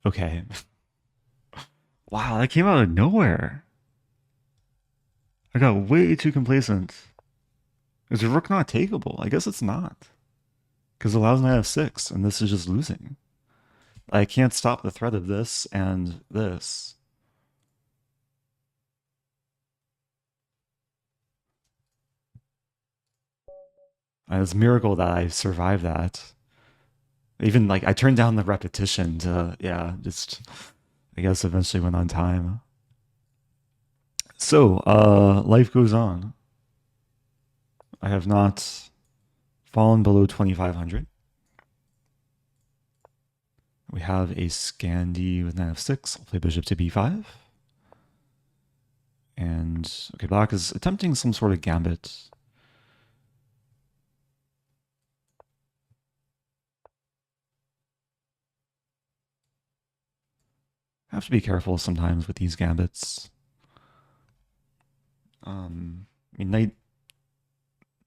Okay. Wow, that came out of nowhere. I got way too complacent. Is a rook not takeable? I guess it's not. Because it allows knight f6, and this is just losing. I can't stop the threat of this and this. It's a miracle that I survived that. Even like I turned down the repetition to, yeah, just I guess eventually went on time. So, life goes on. I have not fallen below 2,500. We have a Scandi with knight f6. I'll play bishop to b5. And, okay, black is attempting some sort of gambit. I have to be careful sometimes with these gambits. I mean, knight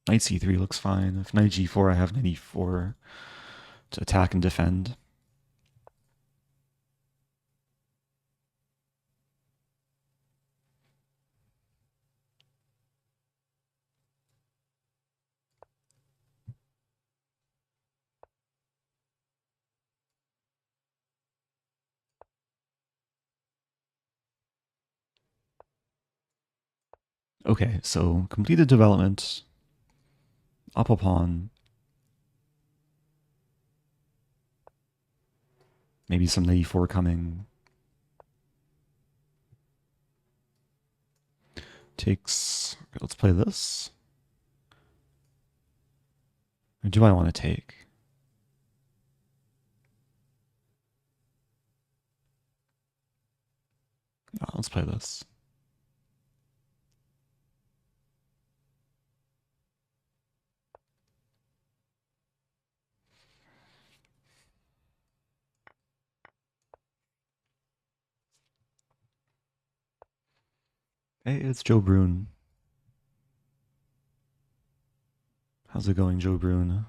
c3 looks fine. If knight g4, I have knight e4 to attack and defend. Okay, so completed development. Up a pawn. Maybe some knight e4 coming. Takes. Okay, let's play this. Or do I want to take? Oh, let's play this. Hey, it's Joe Brune. How's it going, Joe Brune?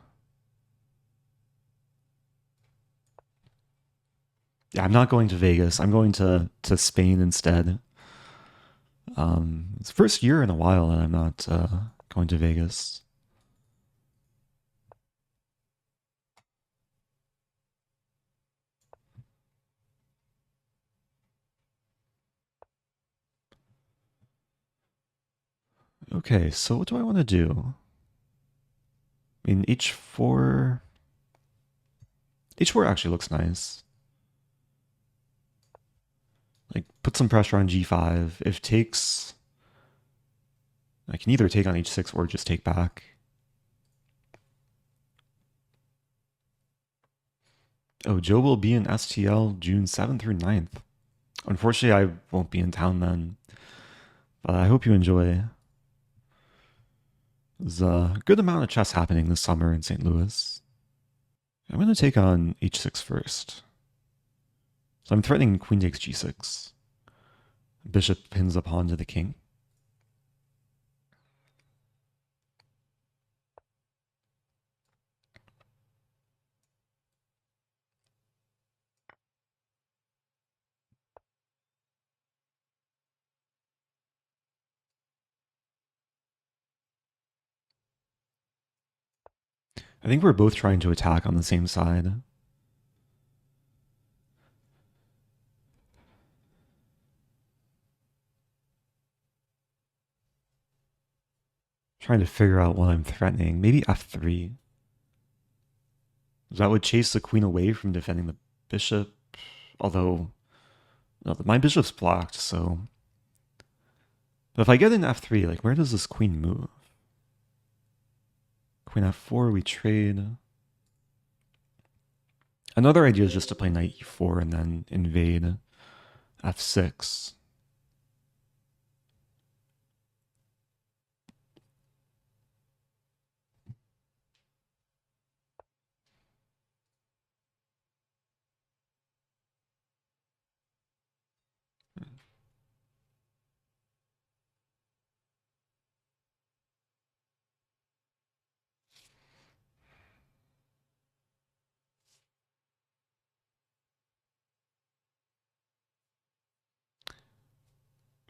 Yeah, I'm not going to Vegas. I'm going to Spain instead. It's the first year in a while that I'm not going to Vegas. Okay, so what do I want to do? I mean, h4 actually looks nice. Like, put some pressure on g5. If takes, I can either take on h6 or just take back. Oh, Joe will be in STL June 7th through 9th. Unfortunately, I won't be in town then. But I hope you enjoy. There's a good amount of chess happening this summer in St. Louis. I'm going to take on h6 first. So I'm threatening queen takes g6. Bishop pins a pawn to the king. I think we're both trying to attack on the same side. Trying to figure out what I'm threatening. Maybe f3. That would chase the queen away from defending the bishop. Although, no, my bishop's blocked, so. But if I get in f3, like, where does this queen move? Queen f4, we trade. Another idea is just to play knight e4 and then invade f6.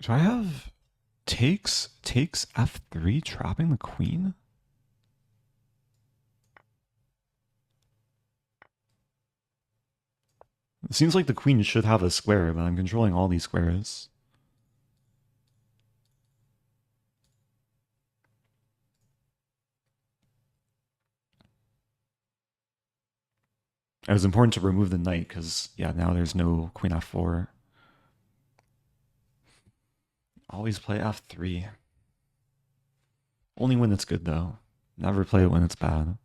Do I have takes f3 trapping the queen? It seems like the queen should have a square, but I'm controlling all these squares. It was important to remove the knight because, yeah, now there's no queen f4. Always play f3. Only when it's good, though. Never play it when it's bad.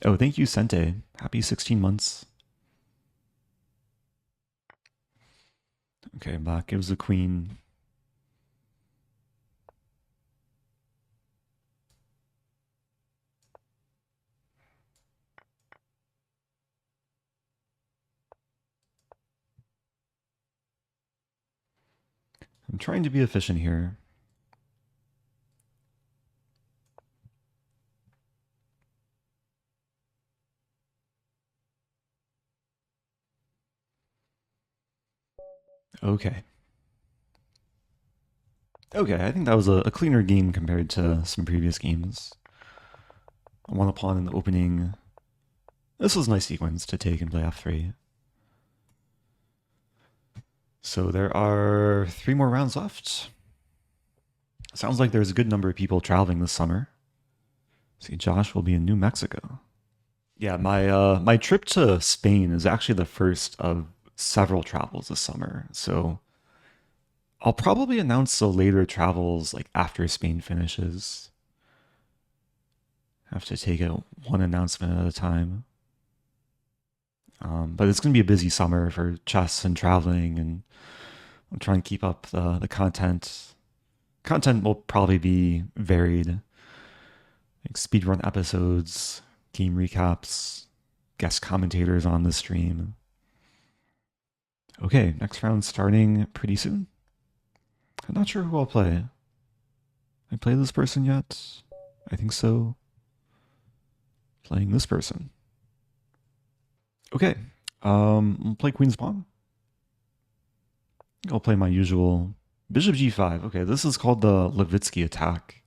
Oh, thank you, Sente. Happy 16 months. Okay, black gives the queen. I'm trying to be efficient here. Okay. Okay, I think that was a cleaner game compared to some previous games. One pawn in the opening. This was a nice sequence to take and play f3. So there are 3 more rounds left. Sounds like there's a good number of people traveling this summer. See, Josh will be in New Mexico. Yeah, my trip to Spain is actually the first of several travels this summer. So I'll probably announce the later travels like after Spain finishes. Have to take it one announcement at a time. But it's going to be a busy summer for chess and traveling, and I'm trying to keep up the content. Content will probably be varied, like speedrun episodes, game recaps, guest commentators on the stream. Okay, next round starting pretty soon. I'm not sure who I'll play. I play this person yet? I think so. Playing this person. Okay, I'll play Queen's Pawn. I'll play my usual Bishop g5. Okay, this is called the Levitsky attack.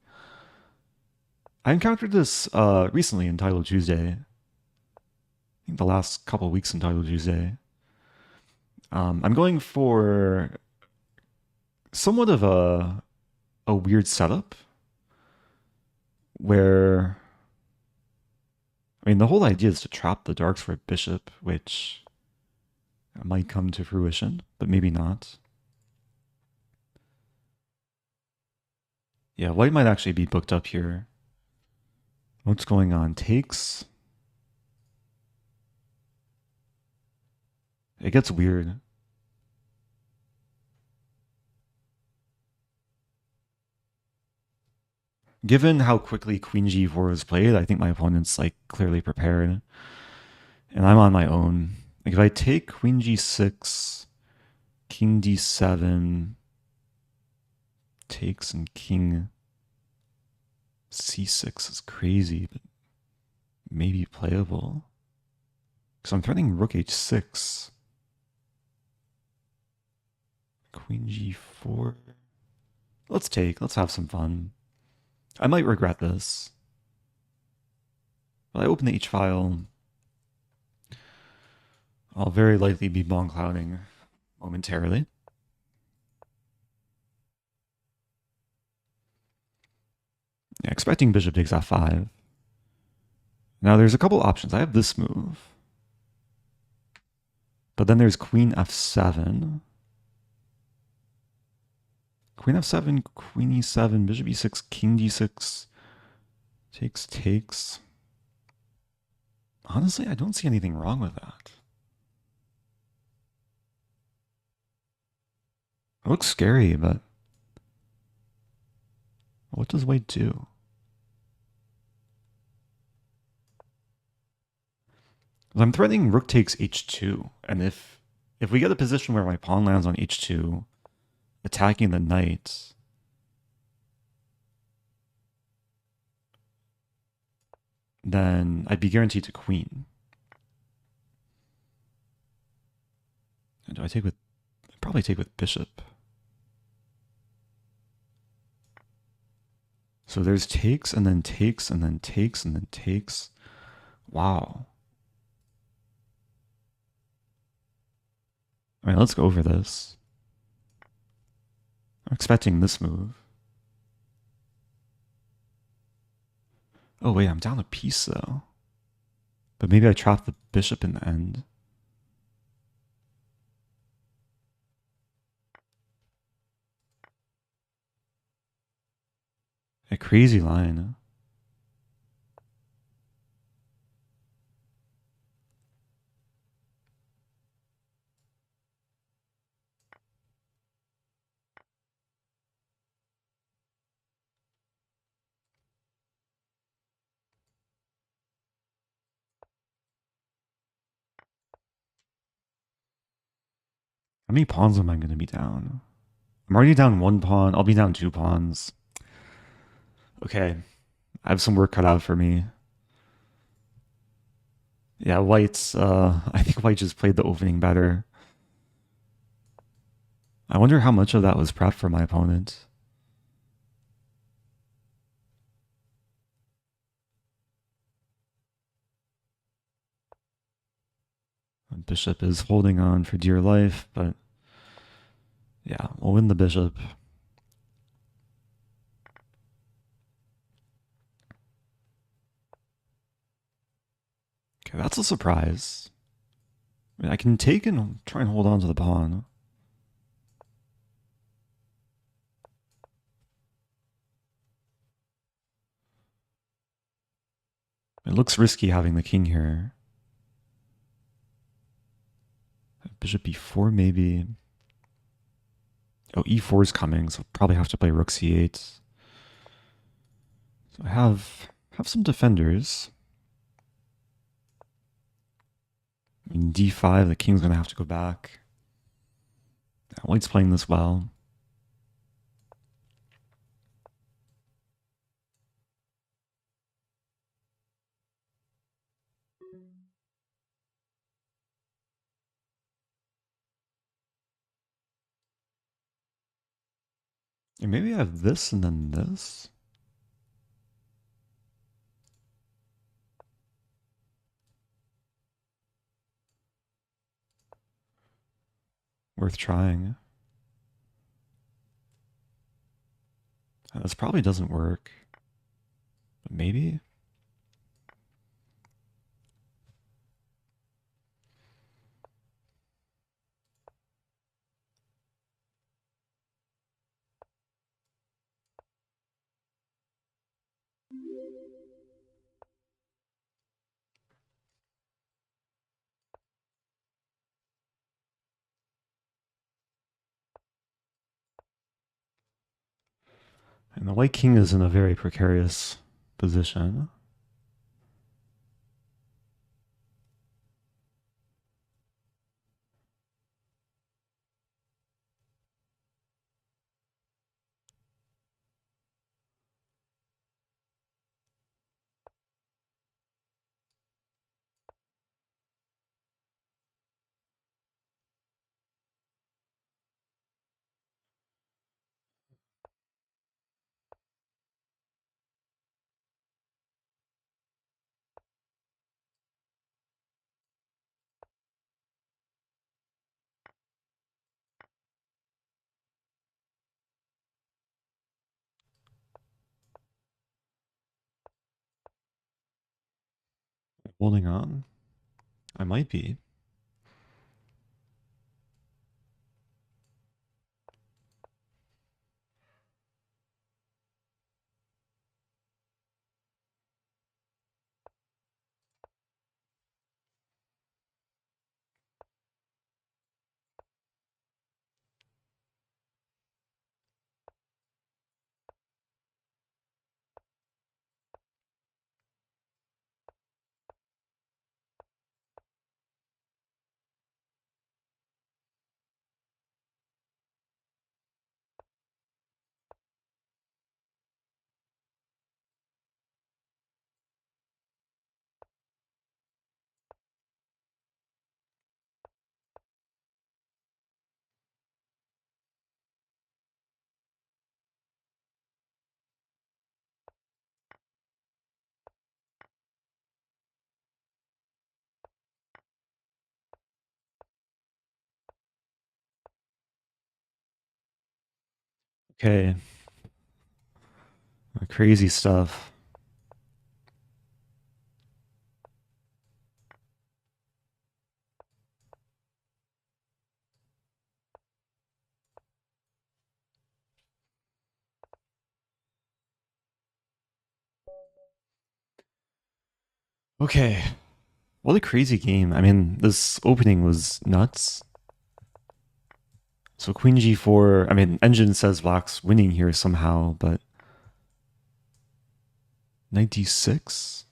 I encountered this recently in Title Tuesday. I think the last couple weeks in Title Tuesday. I'm going for somewhat of a weird setup where, I mean, the whole idea is to trap the darks for a bishop, which might come to fruition, but maybe not. Yeah, white might actually be booked up here. What's going on? Takes. It gets weird. Given how quickly Queen g4 is played, I think my opponent's like clearly prepared. And I'm on my own. Like if I take Queen g6, King d7, takes, and King c6 is crazy, but maybe playable. So I'm threatening Rook h6. Queen g4. Let's take. Let's have some fun. I might regret this. But I open the H file. I'll very likely be bomb clouding momentarily. Yeah, expecting bishop takes f5. Now there's a couple options. I have this move. But then there's queen f7. Queen f7, queen e7, bishop e6, king d6. Takes. Honestly, I don't see anything wrong with that. It looks scary, but what does white do? I'm threatening rook takes h2, and if we get a position where my pawn lands on h2, attacking the knight, then I'd be guaranteed to queen. I take with... I'd probably take with bishop. So there's takes and then takes and then takes and then takes. Wow. All right, let's go over this. I'm expecting this move. Oh wait, I'm down a piece though. But maybe I trap the bishop in the end. A crazy line. How many pawns am I going to be down? I'm already down one pawn. I'll be down 2 pawns. Okay. I have some work cut out for me. Yeah, white's... I think white just played the opening better. I wonder how much of that was prep for my opponent. Bishop is holding on for dear life, but yeah, we'll win the bishop. Okay, that's a surprise. I mean, I can take and try and hold on to the pawn. It looks risky having the king here. Bishop b4 maybe. Oh, e4 is coming, so I'll probably have to play rook c8. So I have some defenders. I mean, d5, the king's going to have to go back. White's playing this well. And maybe I have this and then this. Worth trying. This probably doesn't work. But maybe? And the white king is in a very precarious position. Holding on? I might be. Okay. Crazy stuff. Okay. What a crazy game. I mean, this opening was nuts. So queen g4, I mean, engine says black's winning here somehow, but knight d6?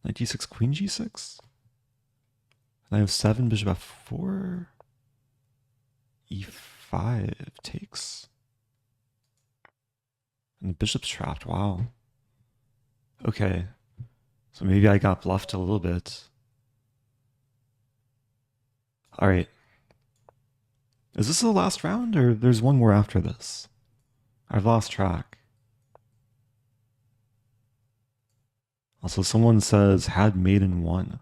Knight d6, queen g6? I have 7, bishop f4, e5 takes. And the bishop's trapped, wow. Okay, so maybe I got bluffed a little bit. Alright. Is this the last round, or there's one more after this? I've lost track. Also, someone says, had mate in 1.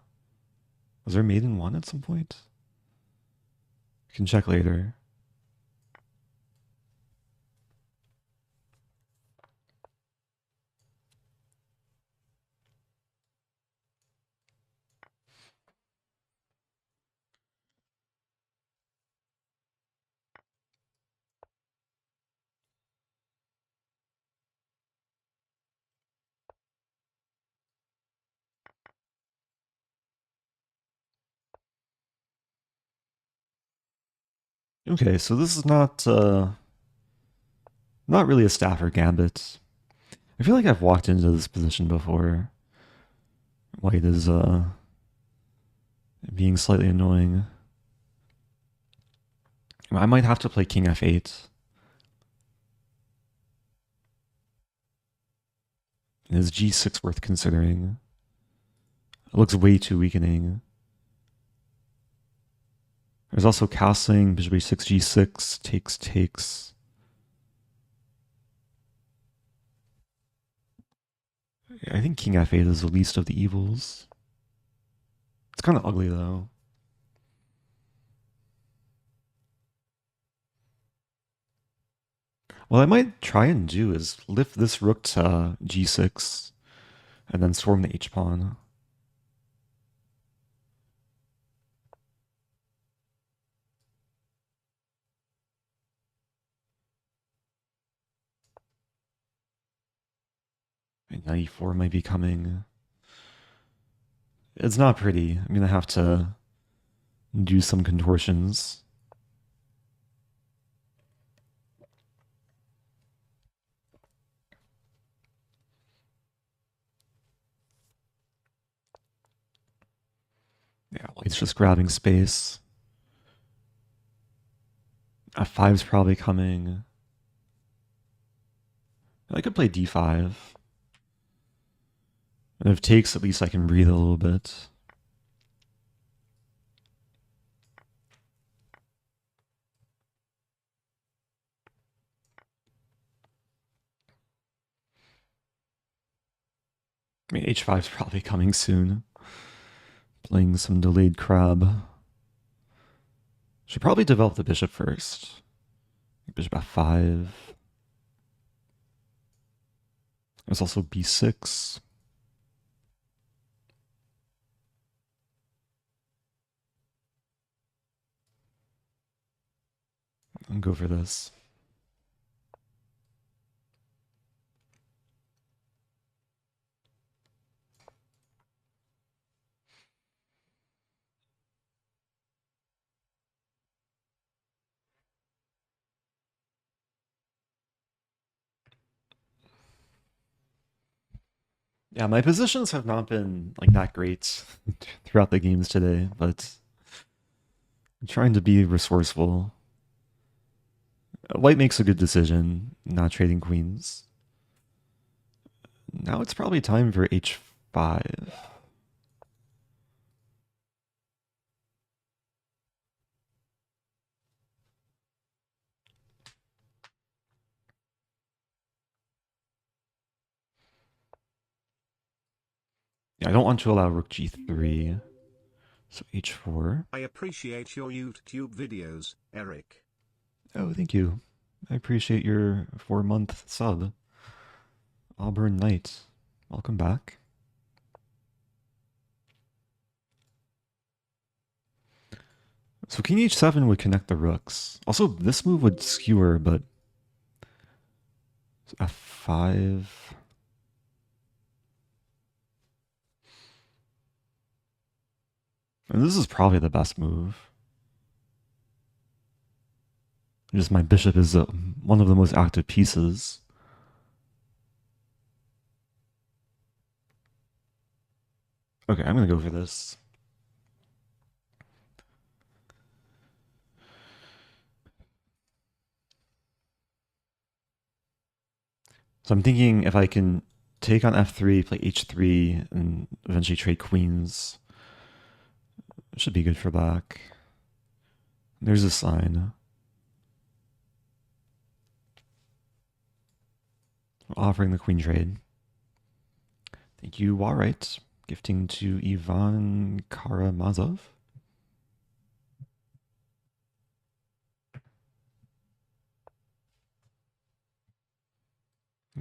Was there mate in 1 at some point? You can check later. Okay, so this is not really a Stafford Gambit. I feel like I've walked into this position before. White is being slightly annoying. I might have to play king f8. Is g6 worth considering? It looks way too weakening. There's also castling, bishop h6, g6, takes. I think king f8 is the least of the evils. It's kind of ugly though. What I might try and do is lift this rook to g6 and then storm the h-pawn. And knight e4 might be coming. It's not pretty. I'm going to have to do some contortions. Yeah, white's just grabbing space. f5's probably coming. I could play d5. And if takes, at least I can breathe a little bit. I mean, h5's probably coming soon. Playing some delayed crab. Should probably develop the bishop first. Bishop f5. There's also b6. I'll go for this. Yeah, my positions have not been like that great throughout the games today, but I'm trying to be resourceful. White makes a good decision, not trading queens. Now it's probably time for h5. Yeah, I don't want to allow rook g3. So h4. I appreciate your YouTube videos, Eric. Oh, thank you. I appreciate your 4-month sub. Auburn Knight, welcome back. So king h7 would connect the rooks. Also, this move would skewer, but f5. And this is probably the best move. Just my bishop is one of the most active pieces. Okay, I'm gonna go for this. So I'm thinking if I can take on f3, play h3, and eventually trade queens, it should be good for black. There's a sign. Offering the queen trade. Thank you, Warright. Gifting to Ivan Karamazov.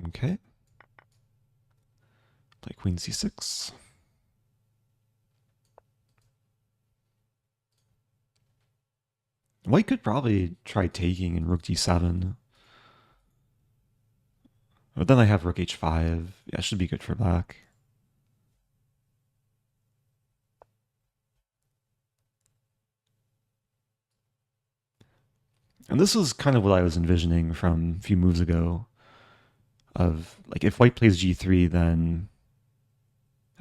Okay. Play queen c6. White could probably try taking in rook d7. But then I have rook h5. Yeah, should be good for black. And this was kind of what I was envisioning from a few moves ago. Of, like, if white plays g3, then...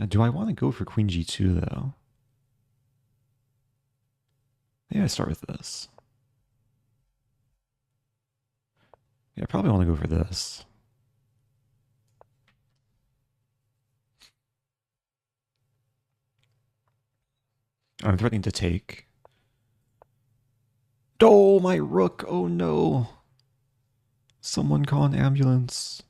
do I want to go for queen g2, though? Maybe I start with this. Yeah, I probably want to go for this. I'm threatening to take. Oh, my rook! Oh no! Someone call an ambulance.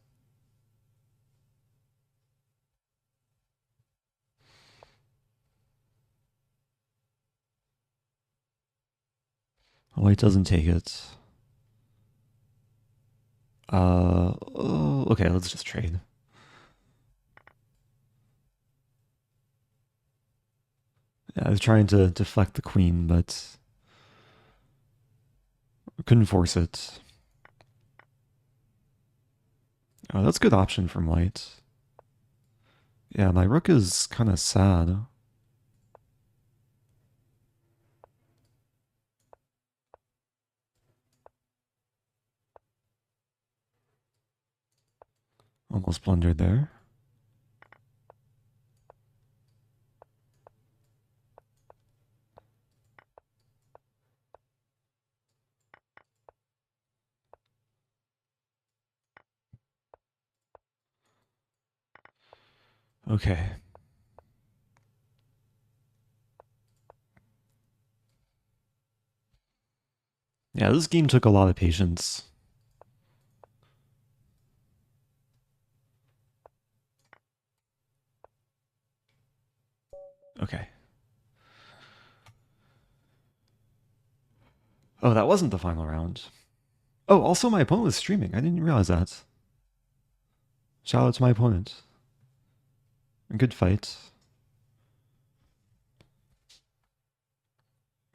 White doesn't take it. Oh, okay, let's just trade. Yeah, I was trying to deflect the queen, but couldn't force it. Oh, that's a good option from white. Yeah, my rook is kind of sad. Almost blundered there. Okay. Yeah, this game took a lot of patience. Okay. Oh, that wasn't the final round. Oh, also my opponent was streaming. I didn't realize that. Shout out to my opponent. A good fight.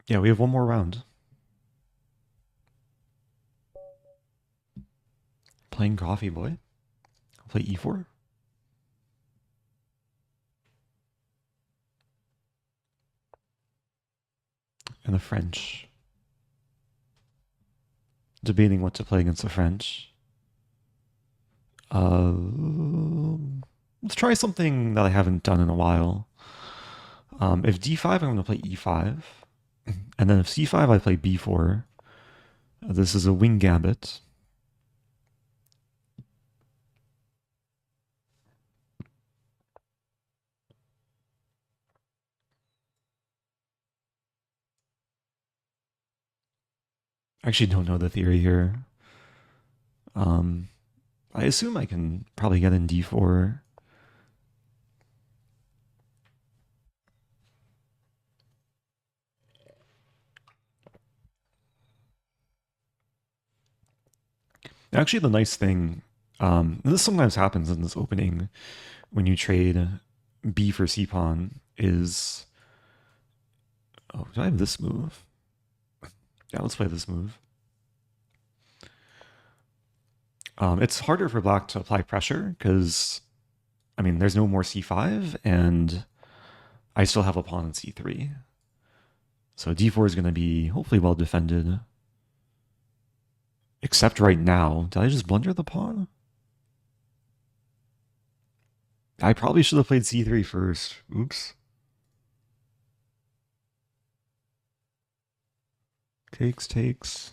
Yeah, we have one more round. Playing coffee boy. I'll play e4. And the French. Debating what to play against the French. Let's try something that I haven't done in a while. If d5, I'm going to play e5. And then if c5, I play b4. This is a wing gambit. I actually don't know the theory here. I assume I can probably get in d4. Actually, the nice thing, and this sometimes happens in this opening when you trade B for C pawn, is oh, do I have this move? Yeah, let's play this move. It's harder for black to apply pressure because, I mean, there's no more c5, and I still have a pawn on c3. So d4 is going to be hopefully well defended. Except right now, did I just blunder the pawn? I probably should have played c3 first. Oops. Takes.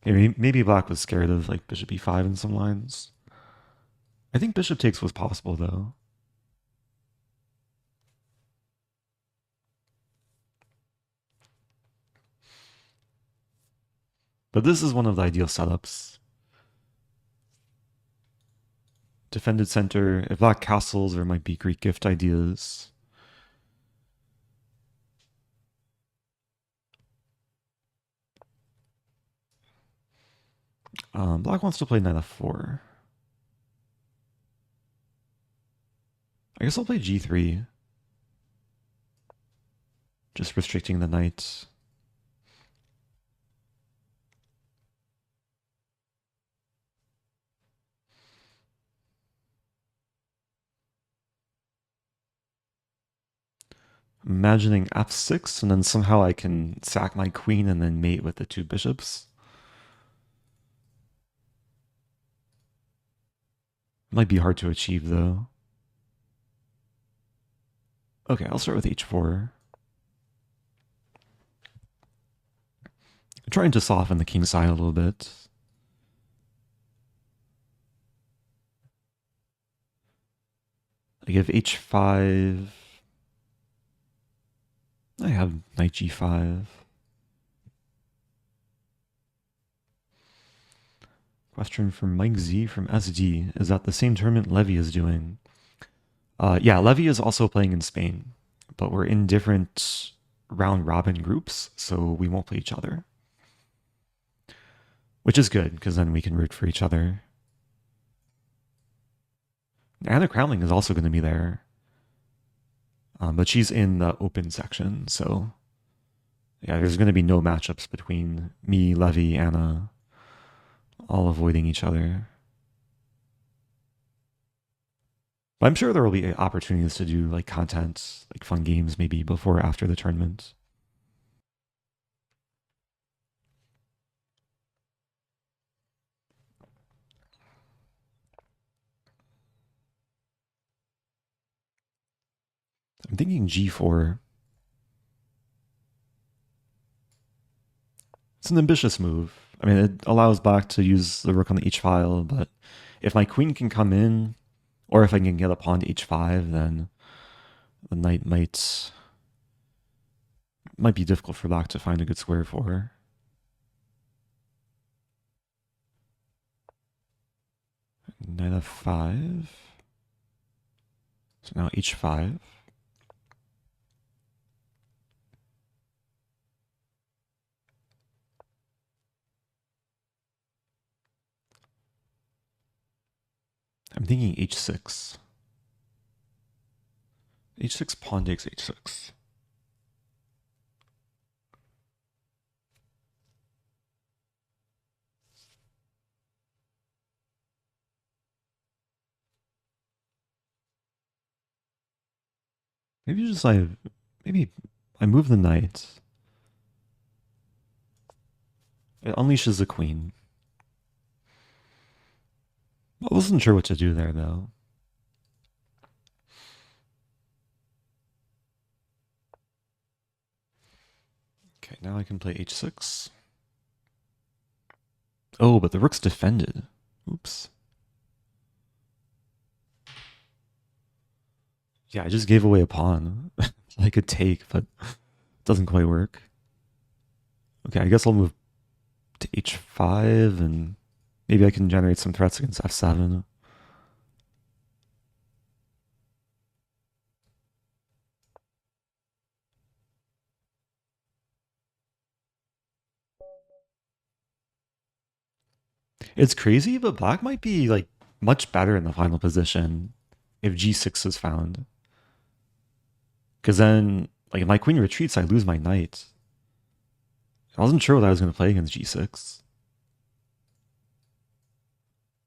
Maybe black was scared of like bishop e5 in some lines. I think bishop takes was possible though. But this is one of the ideal setups. Defended center. If black castles, there might be Greek gift ideas. Black wants to play knight f4. I guess I'll play g3. Just restricting the knight. Imagining f6, and then somehow I can sack my queen and then mate with the two bishops. Might be hard to achieve though. Okay, I'll start with h4. I'm trying to soften the king side a little bit. I give h5. I have knight g5. Question from Mike Z from SD. Is that the same tournament Levy is doing? Yeah, Levy is also playing in Spain, but we're in different round robin groups, so we won't play each other. Which is good, because then we can root for each other. Anna Crowling is also going to be there. But she's in the open section, so yeah, there's going to be no matchups between me, Levy, Anna, all avoiding each other. But I'm sure there will be opportunities to do like content, like fun games maybe before or after the tournament. I'm thinking g4. It's an ambitious move. I mean, it allows black to use the rook on the h-file, but if my queen can come in, or if I can get a pawn to h5, then the knight might be difficult for black to find a good square for. Knight f5. So now h5. I'm thinking h6. h6 pawn takes h6. Maybe I move the knight. It unleashes the queen. I wasn't sure what to do there though. Okay, now I can play h6. Oh, but the rook's defended. Oops. Yeah, I just gave away a pawn. I could take, but it doesn't quite work. Okay, I guess I'll move to h5, and maybe I can generate some threats against f7. It's crazy, but black might be like much better in the final position if g6 is found. Because then, like, if my queen retreats, I lose my knight. I wasn't sure what I was going to play against g6.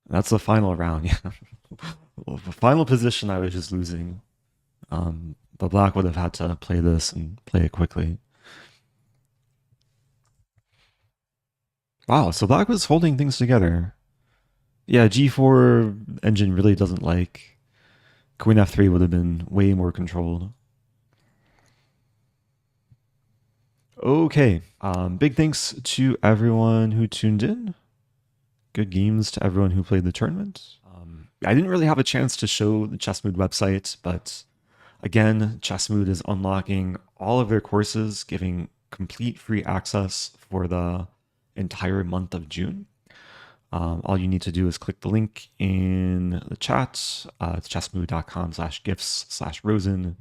That's the final round, yeah. Well, the final position, I was just losing. But black would have had to play this and play it quickly. Wow, so black was holding things together. Yeah, g4 engine really doesn't like. Queen f3 would have been way more controlled. Okay, big thanks to everyone who tuned in. Good games to everyone who played the tournament. I didn't really have a chance to show the Chessmood website, but again, Chessmood is unlocking all of their courses, giving complete free access for the entire month of June. All you need to do is click the link in the chat. It's chessmood.com/gifts/Rosen.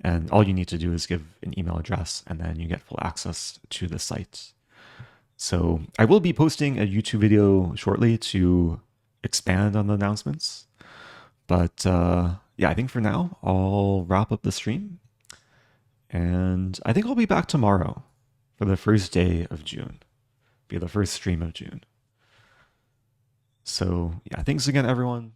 And all you need to do is give an email address, and then you get full access to the site. So I will be posting a YouTube video shortly to expand on the announcements. But yeah, I think for now, I'll wrap up the stream. And I think I'll be back tomorrow for the first day of June. Be the first stream of June. So yeah, thanks again, everyone.